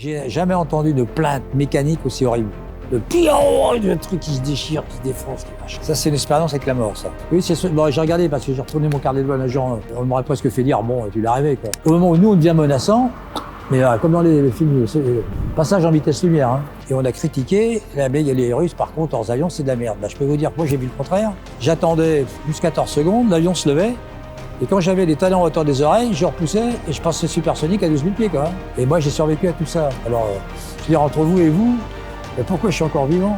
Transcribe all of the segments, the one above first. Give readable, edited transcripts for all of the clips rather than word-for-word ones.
J'ai jamais entendu de plainte mécanique aussi horrible. Le truc qui se déchire, qui se défonce, qui vache. Ça, c'est une expérience avec la mort, ça. Oui, bon, j'ai regardé parce que j'ai retourné mon carnet de vol. On m'aurait presque fait dire, bon, tu l'as rêvé, quoi. Au moment où nous, on devient menaçant, mais comme dans les films, c'est passage en vitesse lumière, hein. Et on a critiqué, les Russes, par contre, leurs avions, c'est de la merde. Bah, je peux vous dire que moi, j'ai vu le contraire. J'attendais plus 14 secondes, l'avion se levait. Et quand j'avais des talons à hauteur des oreilles, je repoussais et je passais supersonique à 12 000 pieds, quoi. Et moi, j'ai survécu à tout ça. Alors, je veux dire, entre vous et vous, mais pourquoi je suis encore vivant?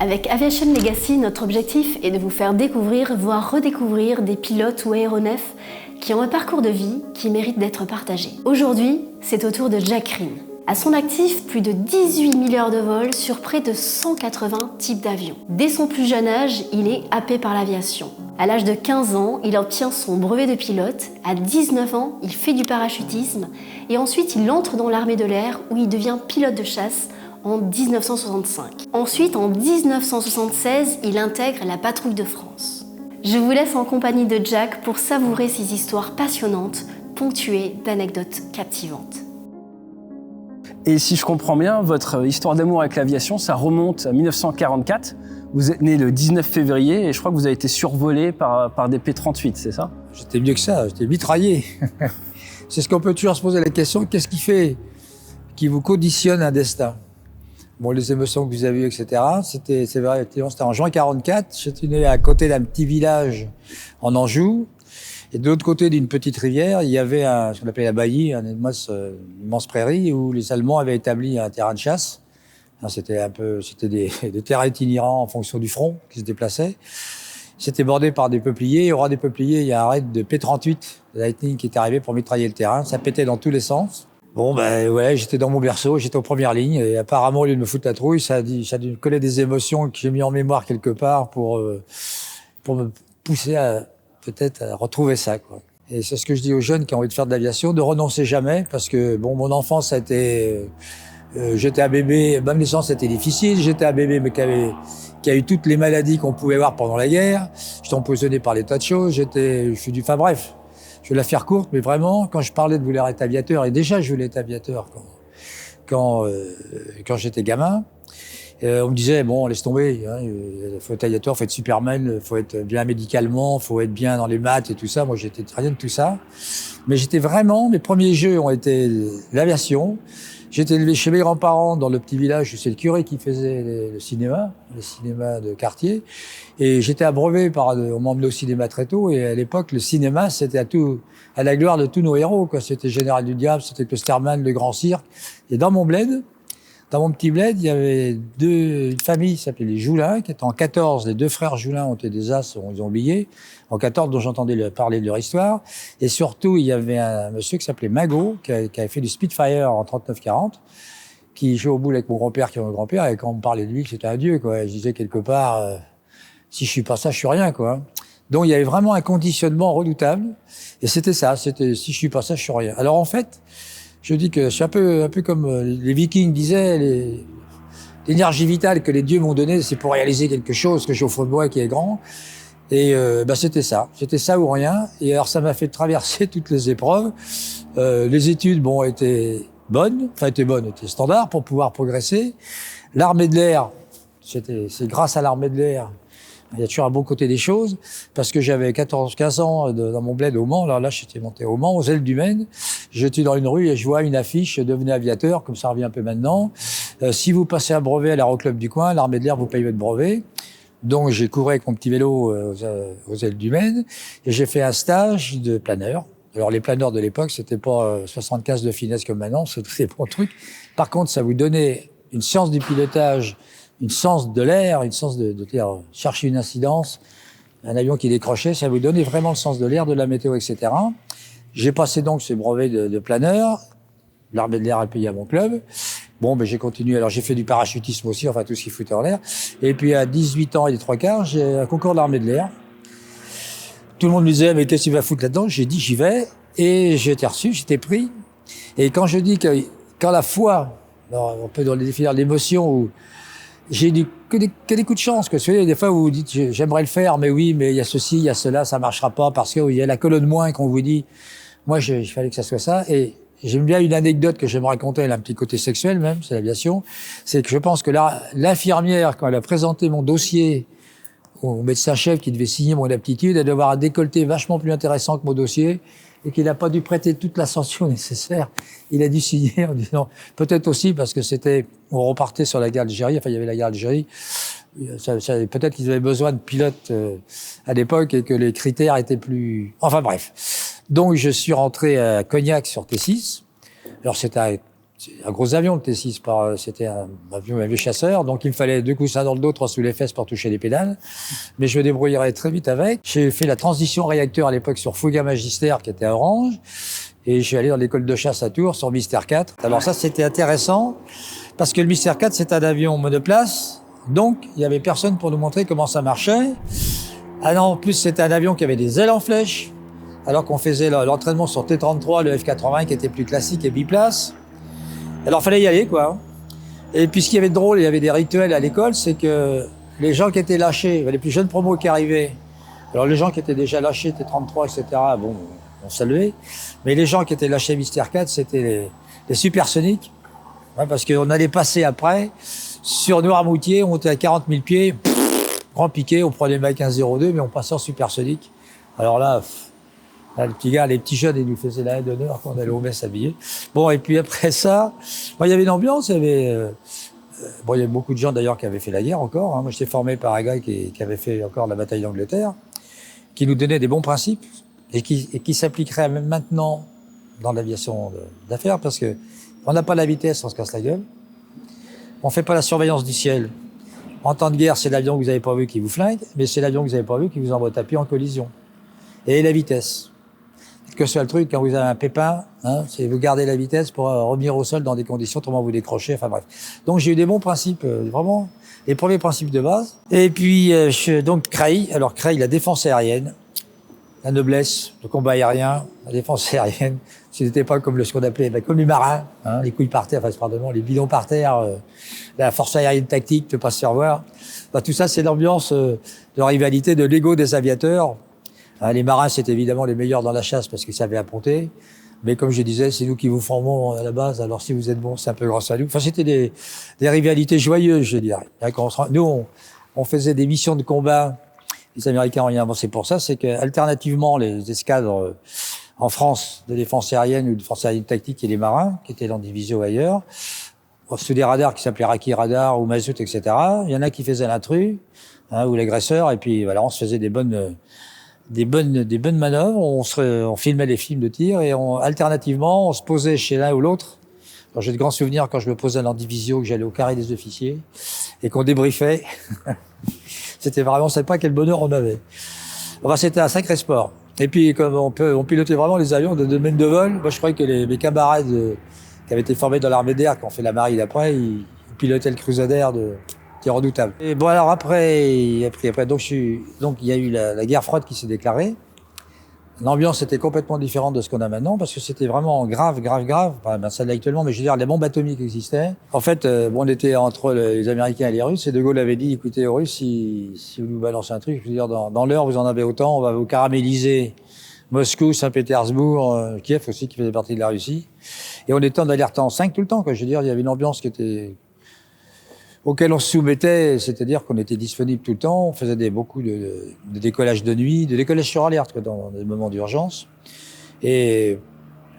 Avec Aviation Legacy, notre objectif est de vous faire découvrir, voire redécouvrir des pilotes ou aéronefs qui ont un parcours de vie qui mérite d'être partagé. Aujourd'hui, c'est au tour de Jack Reen. À son actif, plus de 18 000 heures de vol sur près de 180 types d'avions. Dès son plus jeune âge, il est happé par l'aviation. À l'âge de 15 ans, il obtient son brevet de pilote. À 19 ans, il fait du parachutisme. Et ensuite, il entre dans l'armée de l'air où il devient pilote de chasse en 1965. Ensuite, en 1976, il intègre la patrouille de France. Je vous laisse en compagnie de Jack pour savourer ces histoires passionnantes, ponctuées d'anecdotes captivantes. Et si je comprends bien, votre histoire d'amour avec l'aviation, ça remonte à 1944. Vous êtes né le 19 février et je crois que vous avez été survolé par des P-38, c'est ça? J'étais mieux que ça, j'étais mitraillé. C'est ce qu'on peut toujours se poser la question, qu'est-ce qui vous conditionne un destin? Bon, les émotions que vous avez eues, etc. C'est vrai, c'était en juin 44. J'étais né à côté d'un petit village en Anjou. Et de l'autre côté d'une petite rivière, il y avait ce qu'on appelait la baillie, une immense prairie où les Allemands avaient établi un terrain de chasse. C'était des terrains itinérants en fonction du front qui se déplaçaient. C'était bordé par des peupliers. Et au ras des peupliers, il y a un raid de P-38 de Lightning qui est arrivé pour mitrailler le terrain. Ça pétait dans tous les sens. Bon, ben ouais, j'étais dans mon berceau, j'étais aux premières lignes. Et apparemment, au lieu de me foutre la trouille, ça a dû me coller des émotions que j'ai mis en mémoire quelque part pour me pousser peut-être à retrouver ça, quoi. Et c'est ce que je dis aux jeunes qui ont envie de faire de l'aviation, de renoncer jamais, parce que bon, mon enfance a été, j'étais un bébé, ma naissance était difficile, j'étais un bébé mais qui a eu toutes les maladies qu'on pouvait avoir pendant la guerre. J'étais empoisonné par des tas de choses, enfin bref, je vais la faire courte, mais vraiment, quand je parlais de vouloir être aviateur, et déjà je voulais être aviateur quand j'étais gamin, on me disait, bon, laisse tomber, hein, faut être aviateur, faut être Superman, faut être bien médicalement, faut être bien dans les maths et tout ça. Moi, j'étais rien de tout ça. Mais mes premiers jeux ont été l'aviation. J'étais élevé chez mes grands-parents dans le petit village, c'est le curé qui faisait le cinéma de quartier. Et j'étais abreuvé on m'emmenait au cinéma très tôt. Et à l'époque, le cinéma, c'était à la gloire de tous nos héros, quoi. C'était Général du Diable, c'était Klosterman, le Grand Cirque. Et dans mon petit bled, il y avait une famille qui s'appelait les Joulin, qui était en 14. Les deux frères Joulin ont été des as, ils ont oublié. En 14, dont j'entendais parler de leur histoire. Et surtout, il y avait un monsieur qui s'appelait Magot, qui avait fait du Spitfire en 39-40, qui jouait au boule avec mon grand-père, qui est mon grand-père. Et quand on me parlait de lui, c'était un dieu, quoi. Je disais quelque part, si je suis pas ça, je suis rien, quoi. Donc, il y avait vraiment un conditionnement redoutable. Et c'était ça, si je suis pas ça, je suis rien. Alors, en fait, je dis que je suis un peu comme les Vikings disaient, l'énergie vitale que les dieux m'ont donnée, c'est pour réaliser quelque chose que j'ai au fond de moi qui est grand. Et c'était ça ou rien. Et alors ça m'a fait traverser toutes les épreuves. Les études, étaient étaient standards pour pouvoir progresser. L'armée de l'air, c'est grâce à l'armée de l'air. Il y a toujours un bon côté des choses, parce que j'avais 15 ans dans mon bled au Mans. Alors là, j'étais monté au Mans, aux ailes du Maine. J'étais dans une rue et je vois une affiche « Devenez aviateur », comme ça revient un peu maintenant. Si vous passez un brevet à l'aéroclub du coin, l'armée de l'air vous paye votre brevet. Donc j'ai couru avec mon petit vélo aux ailes du Maine et j'ai fait un stage de planeur. Alors les planeurs de l'époque, c'était pas 75 de finesse comme maintenant, c'était bon truc. Par contre, ça vous donnait une science du pilotage, une science de l'air, une science de chercher une incidence, un avion qui décrochait, ça vous donnait vraiment le sens de l'air, de la météo, etc. J'ai passé donc ce brevet de planeur. L'armée de l'air a payé à mon club. J'ai continué. Alors, j'ai fait du parachutisme aussi, enfin, tout ce qui foutait en l'air. Et puis, à 18 ans et 3/4, j'ai un concours de l'armée de l'air. Tout le monde me disait, mais qu'est-ce que tu vas foutre là-dedans? J'ai dit, j'y vais. Et j'ai été reçu, j'étais pris. Et quand je dis quand la foi, alors on peut définir l'émotion j'ai que des coups de chance. Que, vous voyez, des fois, vous vous dites, j'aimerais le faire, mais oui, mais il y a ceci, il y a cela, ça marchera pas parce qu'il y a la colonne moins qu'on vous dit. Moi, il fallait que ça soit ça. Et j'aime bien une anecdote que j'aime raconter, elle a un petit côté sexuel même, c'est l'aviation. C'est que je pense que là, l'infirmière, quand elle a présenté mon dossier au médecin-chef qui devait signer mon aptitude, elle devait avoir un décolleté vachement plus intéressant que mon dossier et qu'il n'a pas dû prêter toute l'attention nécessaire. Il a dû signer en disant, peut-être aussi parce que on repartait sur la guerre d'Algérie, enfin il y avait la guerre d'Algérie, peut-être qu'ils avaient besoin de pilotes à l'époque et que les critères étaient plus... Enfin bref. Donc je suis rentré à Cognac sur T6. Alors c'était un gros avion, le T6, c'était un avion chasseur, donc il me fallait 2 coussins dans le dos, 3 sous les fesses pour toucher les pédales. Mais je me débrouillerais très vite avec. J'ai fait la transition réacteur à l'époque sur Fouga Magister, qui était à Orange, et je suis allé dans l'école de chasse à Tours sur Mystère 4. Alors ça, c'était intéressant, parce que le Mystère 4, c'est un avion monoplace, donc il y avait personne pour nous montrer comment ça marchait. Ah non, en plus, c'était un avion qui avait des ailes en flèche, alors qu'on faisait l'entraînement sur T-33, le F-80, qui était plus classique et biplace. Alors, fallait y aller, quoi. Et puis, ce qu'il y avait de drôle, il y avait des rituels à l'école, c'est que les gens qui étaient lâchés, les plus jeunes promos qui arrivaient, alors les gens qui étaient déjà lâchés, T33, etc., bon, on saluait. Mais les gens qui étaient lâchés Mystère 4, c'était les supersoniques. Ouais, parce qu'on allait passer après, sur Noirmoutier, on montait à 40 000 pieds, grand piqué, on prenait Mach 1502, mais on passait en supersonique. Alors là, le petit gars, les petits jeunes, ils nous faisaient la haine d'honneur quand on allait au mess habillés. Bon, et puis après ça, il y avait une ambiance, il y avait beaucoup de gens d'ailleurs qui avaient fait la guerre encore. Hein. Moi, j'étais formé par un gars qui avait fait encore la bataille d'Angleterre, qui nous donnait des bons principes et qui s'appliqueraient même maintenant dans l'aviation d'affaires parce que on n'a pas la vitesse, on se casse la gueule. On fait pas la surveillance du ciel. En temps de guerre, c'est l'avion que vous avez pas vu qui vous flingue, mais c'est l'avion que vous avez pas vu qui vous envoie tapis en collision. Et la vitesse. Que ce soit le truc, quand vous avez un pépin, hein, c'est vous gardez la vitesse pour revenir au sol dans des conditions, autrement vous décrochez, enfin bref. Donc j'ai eu des bons principes, vraiment, les premiers principes de base. Et puis, donc CRAI, alors CRAI, la défense aérienne, la noblesse, le combat aérien, la défense aérienne, c'était pas comme ce qu'on appelait, comme les marins, hein, les couilles par terre, enfin pardon, les bidons par terre, la force aérienne tactique, ne pas se faire voir. Enfin, tout ça, c'est l'ambiance de rivalité, de l'ego des aviateurs. Les marins, c'est évidemment les meilleurs dans la chasse parce qu'ils savaient apponter. Mais comme je disais, c'est nous qui vous formons à la base. Alors si vous êtes bons, c'est un peu grâce à nous. Enfin, c'était des rivalités joyeuses, je dirais. Nous, on faisait des missions de combat. Les Américains ont rien avancé pour ça. C'est que alternativement, les escadres en France de défense aérienne ou de défense aérienne tactique et les marins, qui étaient dans des divisions ailleurs, sous des radars qui s'appelaient Raki Radar ou Mazout, etc. Il y en a qui faisaient l'intrus, hein, ou l'agresseur. Et puis voilà, on se faisait des bonnes manœuvres, on filmait les films de tir et alternativement, on se posait chez l'un ou l'autre. Alors, j'ai de grands souvenirs quand je me posais dans la division, que j'allais au carré des officiers et qu'on débriefait. C'était vraiment sympa, quel bonheur on avait. Enfin, c'était un sacré sport. Et puis, comme on pilotait vraiment les avions de domaine de vol, moi, je croyais que mes camarades qui avaient été formés dans l'armée d'air, qui ont fait la marine après, ils pilotaient le Crusader qui est redoutable. Et bon, alors après, donc il y a eu la guerre froide qui s'est déclarée. L'ambiance était complètement différente de ce qu'on a maintenant, parce que c'était vraiment grave. Enfin, ça l'est actuellement, mais je veux dire, les bombes atomiques existaient. En fait, on était entre les Américains et les Russes, et De Gaulle avait dit, écoutez, les Russes, si vous nous balancez un truc, je veux dire, dans l'heure, vous en avez autant, on va vous caraméliser Moscou, Saint-Pétersbourg, Kiev aussi, qui faisait partie de la Russie. Et on était en alerte en 5 tout le temps, quoi. Je veux dire, il y avait une ambiance auquel on se soumettait, c'est-à-dire qu'on était disponible tout le temps, on faisait beaucoup de décollages de nuit, de décollages sur alerte, quoi, dans des moments d'urgence. Et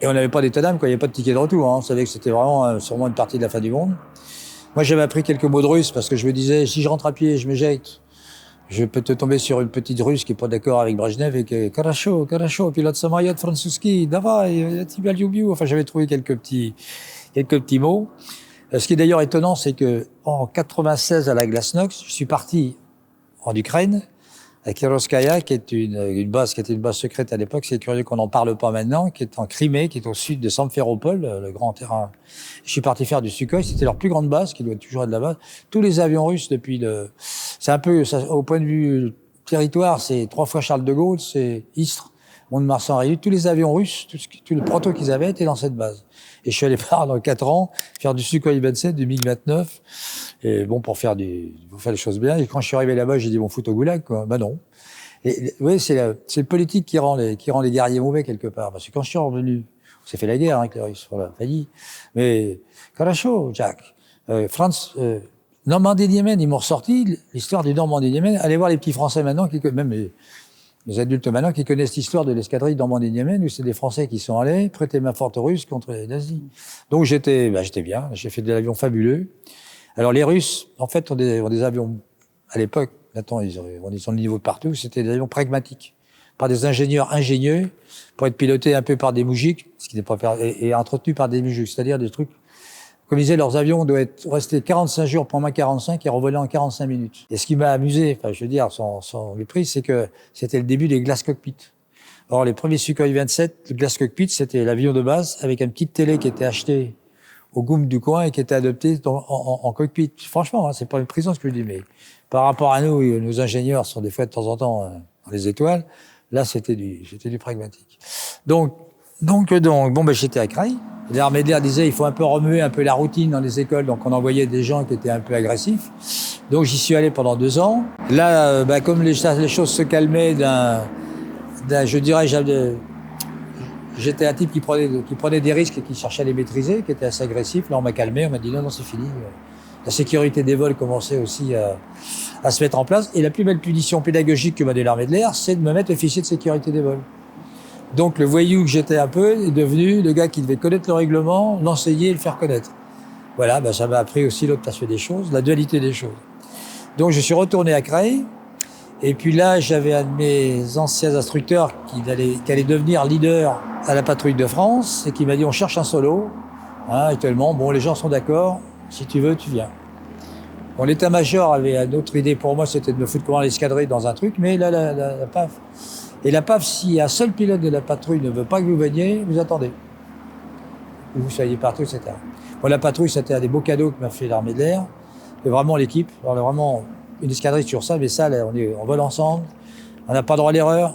on n'avait pas d'état d'âme, quoi, il n'y avait pas de ticket de retour, hein. On savait que c'était vraiment sûrement une partie de la fin du monde. Moi, j'avais appris quelques mots de russe parce que je me disais, si je rentre à pied, je m'éjecte, je peux te tomber sur une petite russe qui est pas d'accord avec Brejnev et qui Karasho, pilote Samayot, Francuski, Davai, Tibialiubiu. Enfin, j'avais trouvé quelques petits mots. Ce qui est d'ailleurs étonnant, c'est que en 96 à la Glasnost, je suis parti en Ukraine à Kirovskaya, qui est une base secrète à l'époque. C'est curieux qu'on n'en parle pas maintenant, qui est en Crimée, qui est au sud de Simferopol, le grand terrain. Je suis parti faire du Sukhoi. C'était leur plus grande base, qui doit toujours être la base. Tous les avions russes c'est un peu, au point de vue territoire, c'est 3 fois Charles de Gaulle, c'est Istres. Mont-de-Marsan, Réunion, tous les avions russes, tout le proto qu'ils avaient était dans cette base. Et je suis allé dans 4 ans, faire du Sukhoi 27, du MiG-29, et bon, pour faire les choses bien. Et quand je suis arrivé là-bas, j'ai dit, bon, fout au goulag, quoi. Ben non. Et, oui, c'est le politique qui rend les guerriers mauvais, quelque part. Parce que quand je suis revenu, on s'est fait la guerre, avec les Russes, voilà, failli. Mais, Karacho, Jack, Normandie-Yémen, ils m'ont ressorti l'histoire du Normandie-Yémen. Allez voir les petits Français maintenant, même les adultes maintenant, qui connaissent l'histoire de l'escadrille Normandie-Yémen, où c'est des Français qui sont allés prêter main forte aux Russes contre les nazis. Donc j'étais bien, j'ai fait de l'avion fabuleux. Alors les Russes, en fait, ont des avions, à l'époque, maintenant ils sont de niveau de partout, c'était des avions pragmatiques, par des ingénieurs ingénieux, pour être pilotés un peu par des moujiks, ce qui n'est pas et entretenus par des moujiks, c'est-à-dire des trucs. Comme je disais, leurs avions doivent rester 45 jours pour moins 45 et revoler en 45 minutes. Et ce qui m'a amusé, enfin, je veux dire, sans méprise, c'est que c'était le début des glass cockpits. Or, les premiers Sukhoi 27, le glass cockpit, c'était l'avion de base avec une petite télé qui était achetée au GOUM du coin et qui était adoptée en cockpit. Franchement, hein, c'est pas une prison ce que je dis, mais par rapport à nous, nos ingénieurs sont des fois de temps en temps dans les étoiles. Là, c'était du pragmatique. Donc, bon, j'étais à Creil. L'armée de l'air disait, il faut un peu remuer un peu la routine dans les écoles. Donc, on envoyait des gens qui étaient un peu agressifs. Donc, j'y suis allé pendant 2 ans. Là, comme les choses se calmaient je dirais, j'étais un type qui prenait des risques et qui cherchait à les maîtriser, qui était assez agressif. Là, on m'a calmé, on m'a dit non, c'est fini. La sécurité des vols commençait aussi à se mettre en place. Et la plus belle punition pédagogique que m'a donné l'armée de l'air, c'est de me mettre officier de sécurité des vols. Donc le voyou que j'étais un peu est devenu le gars qui devait connaître le règlement, l'enseigner et le faire connaître. Voilà, ça m'a appris aussi l'autre aspect des choses, la dualité des choses. Donc je suis retourné à Creil, et puis là j'avais un de mes anciens instructeurs qui allait devenir leader à la patrouille de France, et qui m'a dit on cherche un solo, actuellement, bon les gens sont d'accord, si tu veux tu viens. Bon, l'état-major avait une autre idée pour moi, c'était de me foutre comment l'escadrille dans un truc, mais là la PAF. Et la PAF, si un seul pilote de la patrouille ne veut pas que vous veniez, vous attendez. Que vous soyez partout, etc. Bon, la patrouille, c'était un des beaux cadeaux que m'a fait l'armée de l'air. Et vraiment l'équipe. Alors, vraiment, une escadrille sur ça, mais ça, là, on vole ensemble. On n'a pas droit à l'erreur.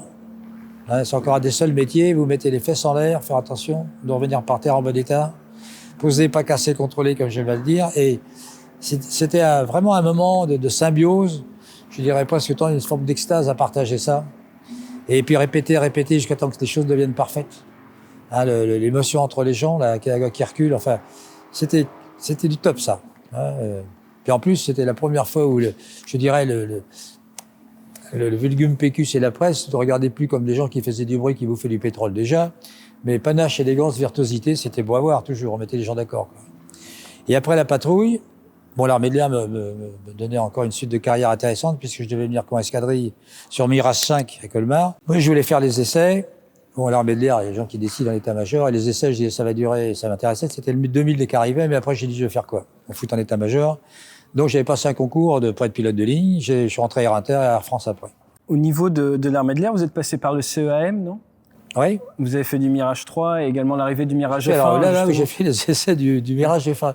C'est encore un des seuls métiers. Vous mettez les fesses en l'air, faire attention, de revenir par terre en bon état. Poser, pas casser, contrôler, comme je vais le dire. Et c'était vraiment un moment de symbiose. Je dirais presque une forme d'extase à partager ça. Et puis répéter jusqu'à temps que les choses deviennent parfaites. L'émotion entre les gens, là, qui recule, enfin, c'était du top, ça. Puis en plus, c'était la première fois où, je dirais, le vulgum pecus et la presse ne regardaient plus comme des gens qui faisaient du bruit, qui bouffaient du pétrole déjà, mais panache, élégance, virtuosité, c'était beau à voir, toujours, on mettait les gens d'accord, quoi. Et après la patrouille, bon, l'armée de l'air me donnait encore une suite de carrière intéressante, puisque je devais venir comme escadrille sur Mirage 5 à Colmar. Moi, je voulais faire les essais. Bon, l'armée de l'air, il y a des gens qui décident dans l'état-major, et les essais, je disais, ça va durer, ça m'intéressait. C'était le 2000 qui arrivait, mais après, j'ai dit, je vais faire quoi? On fout en état-major. Donc, j'avais passé un concours pour être pilote de ligne. Je suis rentré à Air Inter et à Air France après. Au niveau de l'armée de l'air, vous êtes passé par le CEAM, non? Oui. Vous avez fait du Mirage 3 et également l'arrivée du Mirage F1. Alors là, j'ai fait les essais du Mirage F1.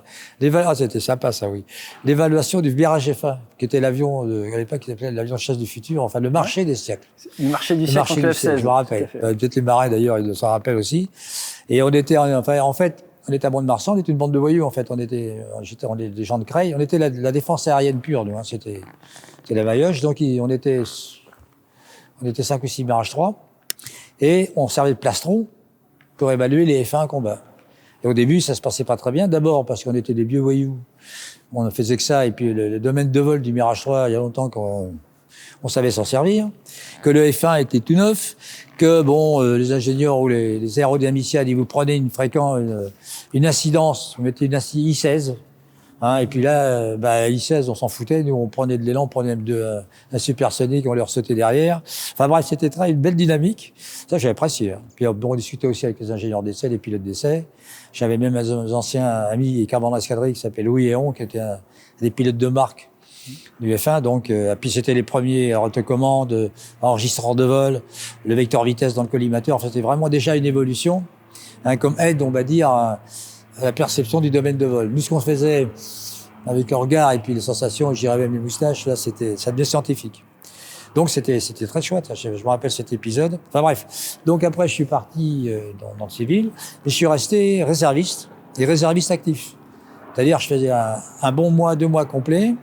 C'était sympa, ça, oui. L'évaluation du Mirage F1, qui était l'avion, à l'époque, qui s'appelait l'avion de chasse du futur, enfin, le marché des siècles. Le marché du siècle, entre F-16. Je me rappelle. Peut-être les marins, d'ailleurs, ils s'en rappellent aussi. Et on était, en fait, on était à Mont-de-Marsan, on était une bande de voyous, en fait. On était des gens de Creil. On était la défense aérienne pure, nous, C'était la Maillotche. Donc, on était 5 ou 6 Mirage 3. Et on servait de plastron pour évaluer les F1 en combat. Et au début, ça se passait pas très bien. D'abord parce qu'on était des vieux voyous. On ne faisait que ça. Et puis le domaine de vol du Mirage 3, il y a longtemps qu'on savait s'en servir. Que le F1 était tout neuf. Que les ingénieurs ou les aérodynamiciens, ils vous prenez une incidence, vous mettez une I-16. Et puis là, I-16, on s'en foutait. Nous, on prenait de l'élan, on prenait un supersonique, on leur sautait derrière. Enfin bref, c'était une belle dynamique. Ça, j'ai apprécié. Puis on discutait aussi avec les ingénieurs d'essai, les pilotes d'essai. J'avais même un ancien ami et commandant d'escadrille qui s'appelait Louis Héon, qui était des pilotes de marque du F1. Donc, puis c'était les premiers rotocommandes, enregistreurs de vol, le vecteur vitesse dans le collimateur. Enfin, c'était vraiment déjà une évolution, comme aide, on va dire, à la perception du domaine de vol. Nous, ce qu'on faisait avec le regard et puis les sensations, je dirais même les moustaches, là, ça devenait scientifique. Donc c'était très chouette. Je me rappelle cet épisode. Enfin bref. Donc après, je suis parti dans le civil et je suis resté réserviste et réserviste actif. C'est-à-dire, je faisais un bon mois, 2 mois complets.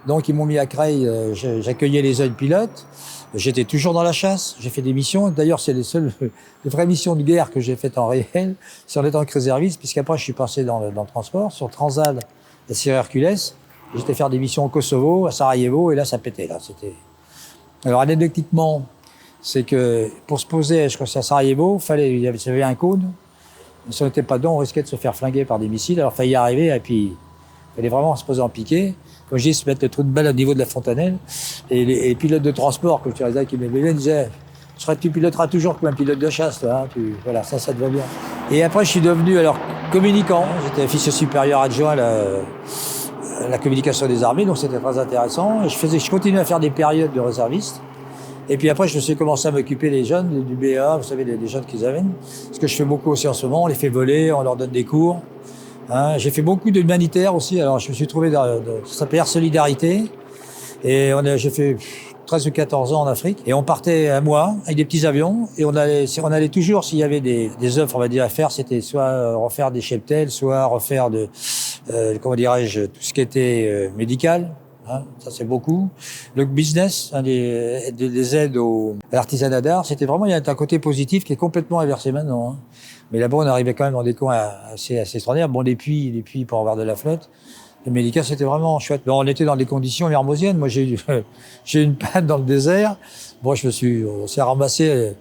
Donc ils m'ont mis à Creil. J'accueillais les jeunes pilotes. J'étais toujours dans la chasse. J'ai fait des missions. D'ailleurs, c'est les vraies missions de guerre que j'ai faites en réel, c'est en étant que réserviste, puisqu'après, je suis passé dans le transport, sur Transal et sur Hercules. J'étais faire des missions au Kosovo, à Sarajevo, et là, ça pétait. Alors, anecdotiquement, c'est que pour se poser, je crois que c'est à Sarajevo, il y avait un cône. Si on n'était pas dedans, on risquait de se faire flinguer par des missiles. Alors, il fallait y arriver, et puis, il fallait vraiment se poser en piqué. Comme je dis, se mettre le trou de balle au niveau de la fontanelle. Et les pilotes de transport, comme tu disais, qui m'aimaient, disaient, tu piloteras toujours comme un pilote de chasse, toi, hein, voilà, ça te va bien. Et après, je suis devenu, alors, communicant. J'étais officier supérieur adjoint à la communication des armées, donc c'était très intéressant. Et je continuais à faire des périodes de réserviste. Et puis après, je me suis commencé à m'occuper des jeunes, du BA, vous savez, les jeunes qu'ils avaient. Ce que je fais beaucoup aussi en ce moment, on les fait voler, on leur donne des cours. Hein, j'ai fait beaucoup d'humanitaires aussi. Alors, je me suis trouvé ça s'appelle Air Solidarité. Et j'ai fait 13 ou 14 ans en Afrique. Et on partait un mois avec des petits avions. Et on allait toujours, s'il y avait des œuvres, on va dire, à faire, c'était soit refaire des cheptels, soit refaire comment dirais-je, tout ce qui était médical. Hein, ça c'est beaucoup. Le business, hein, des aides à l'artisanat d'art, c'était vraiment, il y a un côté positif qui est complètement inversé maintenant. Hein. Mais là-bas, on arrivait quand même dans des coins assez extraordinaires. Bon, les puits pour avoir de la flotte. Le médical, c'était vraiment chouette. Bon, on était dans des conditions hermosiennes. Moi, j'ai eu une panne dans le désert. Bon, on s'est ramassé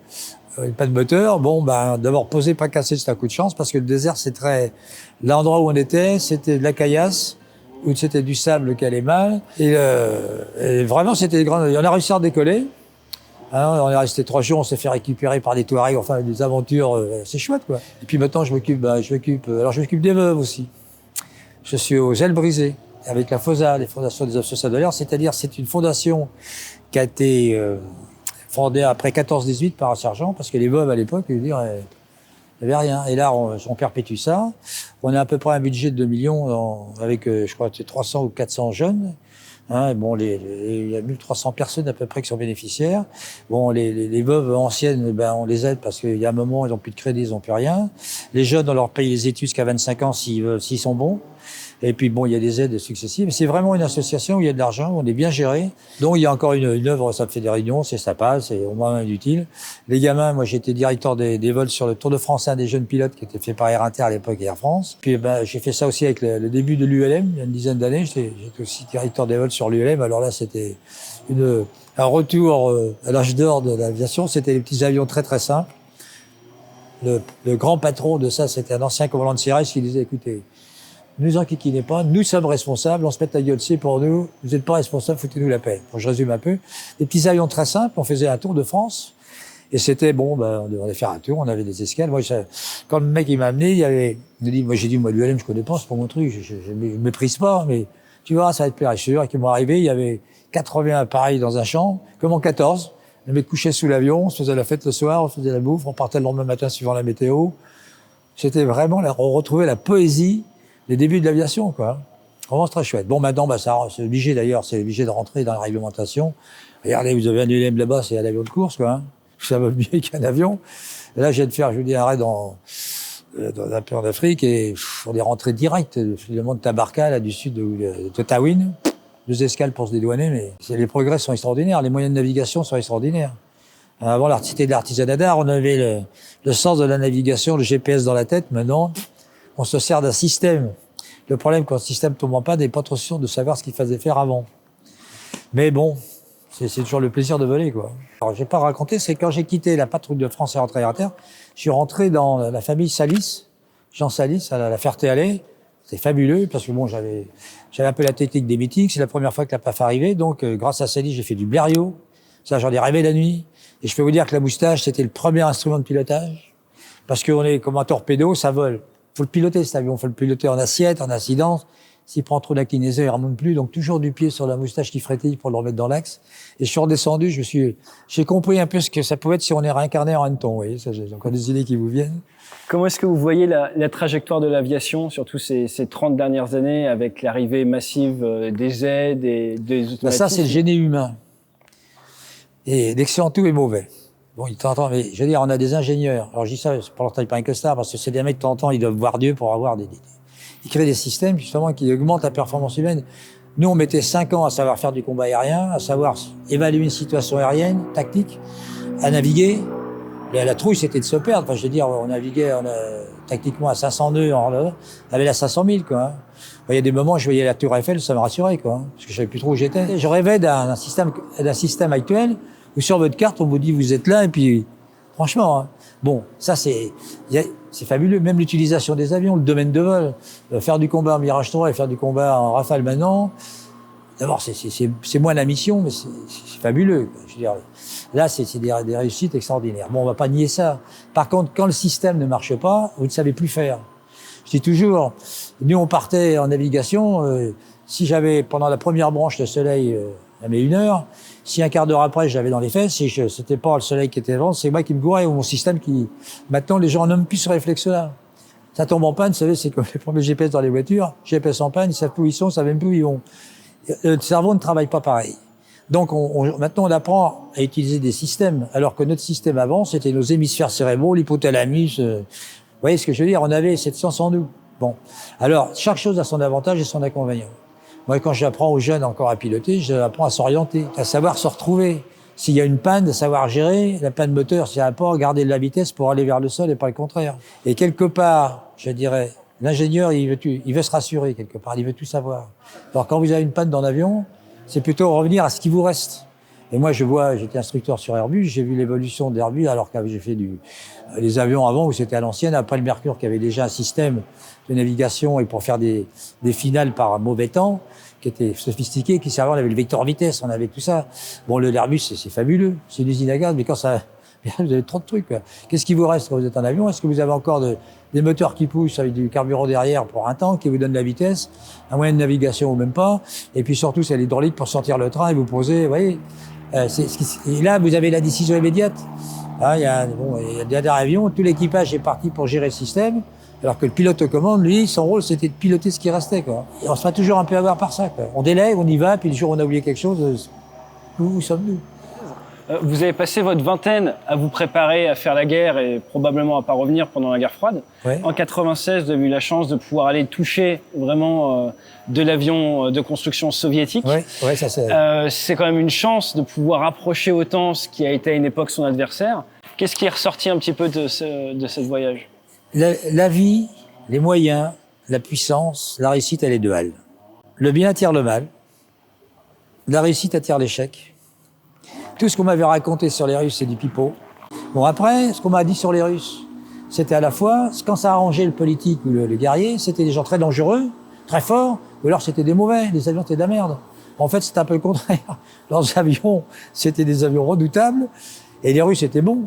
une panne moteur. Bon, d'abord, poser, pas casser, c'est un coup de chance parce que le désert, l'endroit où on était, c'était de la caillasse, où c'était du sable qui allait mal. Et vraiment, c'était grand. On a réussi à décoller. Hein, on est resté 3 jours, on s'est fait récupérer par des Touaregs, enfin des aventures, c'est chouette quoi. Et puis maintenant je m'occupe des veuves aussi. Je suis aux Ailes Brisées avec la FOSA, les Fondations des œuvres sociales de l'air, c'est-à-dire c'est une fondation qui a été fondée après 14-18 par un sergent, parce que les veuves à l'époque, je veux dire, il n'y avait rien. Et là on perpétue ça. On a à peu près un budget de 2 millions avec je crois 300 ou 400 jeunes. Hein, bon, il y a 1300 personnes à peu près qui sont bénéficiaires. Bon, les veuves anciennes, on les aide parce qu'il y a un moment, ils n'ont plus de crédit, ils n'ont plus rien. Les jeunes, on leur paye les études jusqu'à 25 ans s'ils sont bons. Et puis bon, il y a des aides successives. C'est vraiment une association où il y a de l'argent, où on est bien géré. Donc il y a encore une œuvre, ça me fait des réunions, ça passe, c'est au moins utile. Les gamins, moi j'étais directeur des vols sur le Tour de France, un des jeunes pilotes qui était fait par Air Inter à l'époque et Air France. Puis j'ai fait ça aussi avec le début de l'ULM, il y a une dizaine d'années. J'étais aussi directeur des vols sur l'ULM. Alors là, c'était un retour à l'âge d'or de l'aviation. C'était des petits avions très très simples. Le grand patron de ça, c'était un ancien commandant de CRS qui disait, écoutez, ne nous enquiquinez pas, nous sommes responsables, on se met la gueule, c'est pour nous, vous n'êtes pas responsables, foutez-nous la paix. Bon, je résume un peu. Des petits avions très simples, on faisait un tour de France, et c'était bon, on devait faire un tour, on avait des escales. Moi, quand le mec il m'a amené, j'ai dit, moi l'ULM je connais pas, c'est pas mon truc, je méprise pas, mais tu vois, ça va te plaire. Et je suis sûr qu'ils m'ont arrivé, il y avait 80 appareils dans un champ, comme en 14. Le mec couchait sous l'avion, on se faisait la fête le soir, on faisait la bouffe, on partait le lendemain matin suivant la météo. C'était vraiment, on retrouvait la poésie des débuts de l'aviation, quoi. Vraiment très chouette. Bon, maintenant, c'est obligé d'ailleurs, c'est obligé de rentrer dans la réglementation. Regardez, vous avez un ULM là-bas, c'est un avion de course, quoi. Hein. Ça va mieux qu'un avion. Et là, je viens de faire, un arrêt dans un peu en Afrique et on est rentré direct, finalement, de Tabarka, là, du sud de Tataouine. 2 escales pour se dédouaner, mais les progrès sont extraordinaires, les moyens de navigation sont extraordinaires. Avant, c'était de l'artisanat d'art, on avait le sens de la navigation, le GPS dans la tête. Maintenant, on se sert d'un système. Le problème, quand le système tombe en panne, n'est pas trop sûr de savoir ce qu'il fallait faire avant. Mais bon, c'est toujours le plaisir de voler, quoi. Alors, j'ai pas raconté, c'est quand j'ai quitté la patrouille de France et rentré à terre, je suis rentré dans la famille Salis, Jean Salis, à la Ferté-Alais. C'est fabuleux, parce que bon, j'avais un peu la technique des meetings, c'est la première fois que la PAF arrivait, donc grâce à Salis, j'ai fait du blériot. Ça, j'en ai rêvé la nuit. Et je peux vous dire que la moustache, c'était le premier instrument de pilotage, parce qu'on est comme un torpedo, ça vole. Faut le piloter, cet avion. Faut le piloter en assiette, en incidence. S'il prend trop d'inclinaison, il remonte plus. Donc, toujours du pied sur la moustache qui frétille pour le remettre dans l'axe. Et je suis redescendu, j'ai compris un peu ce que ça pouvait être si on est réincarné en hanneton. Vous voyez, ça, j'ai encore des idées qui vous viennent. Comment est-ce que vous voyez la trajectoire de l'aviation, surtout ces 30 dernières années, avec l'arrivée massive des aides et des automatismes? Ça, c'est le génie humain. Et l'excellent tout est mauvais. Bon, il t'entend, mais je veux dire, on a des ingénieurs. Alors je dis ça, c'est pour l'entendre parler que ça, parce que c'est des mecs de temps en temps, ils doivent voir Dieu pour avoir ils créent des systèmes, justement, qui augmentent la performance humaine. Nous, on mettait 5 ans à savoir faire du combat aérien, à savoir évaluer une situation aérienne, tactique, à naviguer. La trouille, c'était de se perdre. Enfin, je veux dire, on naviguait tactiquement à 500 nœuds, on avait la 500 000, quoi. Hein. Il y a des moments, je voyais la tour Eiffel, ça me rassurait, quoi. Hein, parce que je savais plus trop où j'étais. Je rêvais d'un système actuel où sur votre carte, on vous dit vous êtes là, et puis, franchement, hein, bon, ça c'est fabuleux. Même l'utilisation des avions, le domaine de vol, faire du combat en Mirage 3 et faire du combat en Rafale maintenant. D'abord, c'est moins la mission, mais c'est fabuleux, quoi. Je veux dire, là, c'est des réussites extraordinaires. Bon, on va pas nier ça. Par contre, quand le système ne marche pas, vous ne savez plus faire. Je dis toujours, nous, on partait en navigation, si j'avais, pendant la première branche, le soleil, à mes 1 heure, si un quart d'heure après, j'avais dans les fesses, si c'était pas le soleil qui était devant, c'est moi qui me gourais, ou mon système qui, maintenant, les gens n'ont plus ce réflexe-là. Ça tombe en panne, vous savez, c'est comme les premiers GPS dans les voitures. GPS en panne, ils savent plus où ils sont, ils savent même plus où ils vont. Le cerveau ne travaille pas pareil. Donc, maintenant, on apprend à utiliser des systèmes, alors que notre système avant, c'était nos hémisphères cérébraux, l'hypothalamus. Vous voyez ce que je veux dire? On avait cette science en nous. Bon. Alors, chaque chose a son avantage et son inconvénient. Moi, quand j'apprends aux jeunes encore à piloter, j'apprends à s'orienter, à savoir se retrouver. S'il y a une panne, de savoir gérer la panne moteur, s'il n'y a pas, garder de la vitesse pour aller vers le sol et pas le contraire. Et quelque part, je dirais, l'ingénieur, il veut se rassurer quelque part, il veut tout savoir. Alors, quand vous avez une panne dans l'avion, c'est plutôt revenir à ce qui vous reste. Et moi, j'étais instructeur sur Airbus, j'ai vu l'évolution d'Airbus, alors que j'ai fait les avions avant où c'était à l'ancienne, après le Mercure qui avait déjà un système de navigation et pour faire des finales par mauvais temps, qui était sophistiqué, qui servait, on avait le vecteur vitesse, on avait tout ça. Bon, l'Airbus, c'est fabuleux, c'est une usine à gaz, mais quand ça, vous avez trop de trucs, quoi. Qu'est-ce qui vous reste quand vous êtes en avion? Est-ce que vous avez encore des moteurs qui poussent avec du carburant derrière pour un temps, qui vous donne la vitesse, un moyen de navigation ou même pas? Et puis surtout, c'est l'hydraulique pour sortir le train et vous poser, vous voyez. Et là, vous avez la décision immédiate. Hein, il y a le dernier avion, tout l'équipage est parti pour gérer le système, alors que le pilote aux commandes, lui, son rôle, c'était de piloter ce qui restait, quoi. Et on se fait toujours un peu avoir par ça, quoi. On délègue, on y va, puis le jour où on a oublié quelque chose, où sommes-nous? Vous avez passé votre vingtaine à vous préparer à faire la guerre et probablement à pas revenir pendant la guerre froide. Ouais. En 96, vous avez eu la chance de pouvoir aller toucher vraiment de l'avion de construction soviétique. Ouais, ça c'est quand même une chance de pouvoir approcher autant ce qui a été à une époque son adversaire. Qu'est-ce qui est ressorti un petit peu de ce voyage? La vie, les moyens, la puissance, la réussite, elle est duale. Le bien attire le mal. La réussite attire l'échec. Tout ce qu'on m'avait raconté sur les Russes, c'est du pipeau. Bon, après, ce qu'on m'a dit sur les Russes, c'était à la fois, quand ça arrangeait le politique ou le guerrier, c'était des gens très dangereux, très forts, ou alors c'était des mauvais, les avions étaient de la merde. En fait, c'était un peu le contraire. Leurs avions, c'était des avions redoutables, et les Russes étaient bons.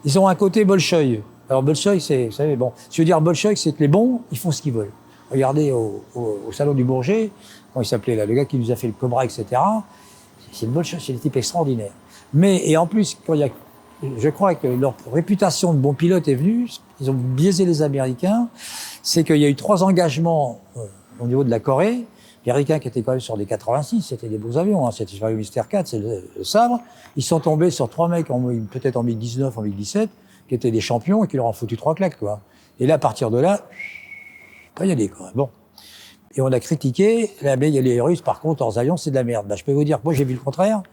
Ils ont un côté bolchoï. Alors, bolchoï, c'est, vous savez, bon, ce que je veux dire bolchoï, c'est que les bons, ils font ce qu'ils veulent. Regardez au salon du Bourget, quand il s'appelait là, le gars qui nous a fait le Cobra, etc., c'est une bonne chose, c'est des types extraordinaires. Et en plus, je crois que leur réputation de bons pilotes est venue, ils ont biaisé les Américains, c'est qu'il y a eu 3 engagements au niveau de la Corée. Les Américains qui étaient quand même sur des 86, c'était des beaux avions, hein, c'était le Mystère 4, c'est le sabre. Ils sont tombés sur 3 mecs, peut-être en 2019, en 2017, qui étaient des champions et qui leur ont foutu 3 claques, quoi. Et là, à partir de là, pas y aller, quoi. Bon. Et on a critiqué, mais les Russes, par contre, leurs avions, c'est de la merde. Je peux vous dire que moi, j'ai vu le contraire.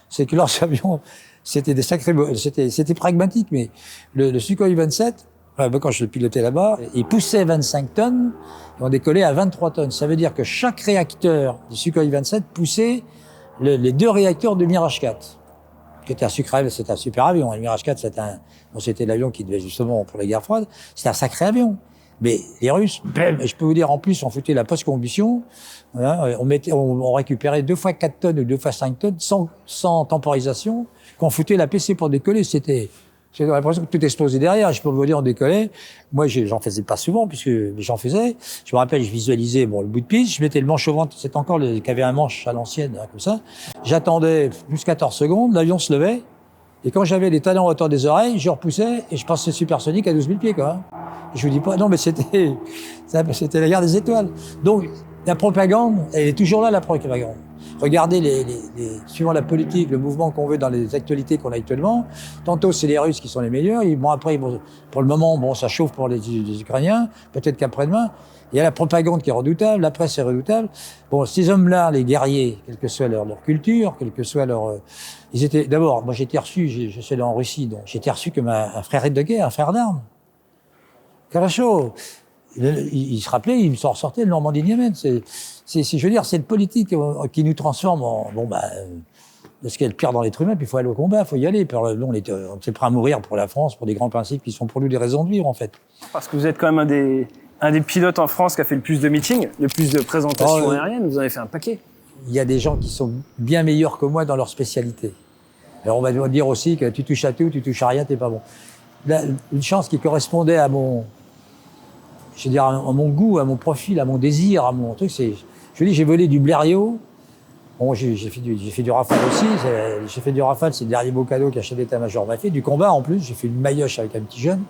C'est que leurs avions, c'était des sacrés, c'était pragmatique, mais le Sukhoi 27, quand je le pilotais là-bas, il poussait 25 tonnes, et on décollait à 23 tonnes. Ça veut dire que chaque réacteur du Sukhoi 27 poussait les 2 réacteurs de Mirage 4, qui était c'était un super avion. Le Mirage 4, c'était l'avion qui devait justement, pour les guerres froides, c'était un sacré avion. Mais les Russes, je peux vous dire, en plus, on foutait la post-combustion, voilà, on récupérait 2 fois 4 tonnes ou 2 fois 5 tonnes sans temporisation, qu'on foutait la PC pour décoller, j'ai l'impression que tout explosait derrière. Je peux vous dire, on décollait. Moi, j'en faisais pas souvent, mais j'en faisais. Je me rappelle, je visualisais, le bout de piste, je mettais le manche au ventre, c'était encore qu'il y avait un manche à l'ancienne, hein, comme ça. J'attendais plus 14 secondes, l'avion se levait, et quand j'avais les talons à hauteur des oreilles, je repoussais, et je passais supersonique à 12 000 pieds, quoi. Je vous dis pas, non, mais c'était la guerre des étoiles. Donc, La propagande, elle est toujours là, la propagande. Regardez suivant la politique, le mouvement qu'on veut dans les actualités qu'on a actuellement. Tantôt, c'est les Russes qui sont les meilleurs. Bon, après, pour le moment, bon, ça chauffe pour les Ukrainiens. Peut-être qu'après-demain, il y a la propagande qui est redoutable, la presse est redoutable. Bon, ces hommes-là, les guerriers, quelle que soit leur culture, quelle que soit leur... ils étaient... D'abord, moi, j'ai été reçu, je suis allé en Russie, donc j'ai été reçu comme un frère de guerre, un frère d'armes. Karacho. Il se rappelait, il me sortait le Normandie-Niemen. Je veux dire, c'est une politique qui nous transforme en... Bon, ce qui est le pire dans l'être humain, puis il faut aller au combat, il faut y aller. Puis, on était prêt à mourir pour la France, pour des grands principes qui sont pour nous des raisons de vivre, en fait. Parce que vous êtes quand même un des pilotes en France qui a fait le plus de meetings, le plus de présentations aériennes. Vous en avez fait un paquet. Il y a des gens qui sont bien meilleurs que moi dans leur spécialité. Alors, on va dire aussi que tu touches à tout, tu touches à rien, t'es pas bon. Là, une chance qui correspondait à mon... Je veux dire, à mon goût, à mon profil, à mon désir, à mon truc, c'est... Je dis, j'ai volé du Blériot. Bon, j'ai fait du Rafale aussi. J'ai fait du Rafale, c'est le dernier beau cadeau qu'un chef d'état-major m'a fait. Du combat, en plus. J'ai fait une maillotche avec un petit jeune.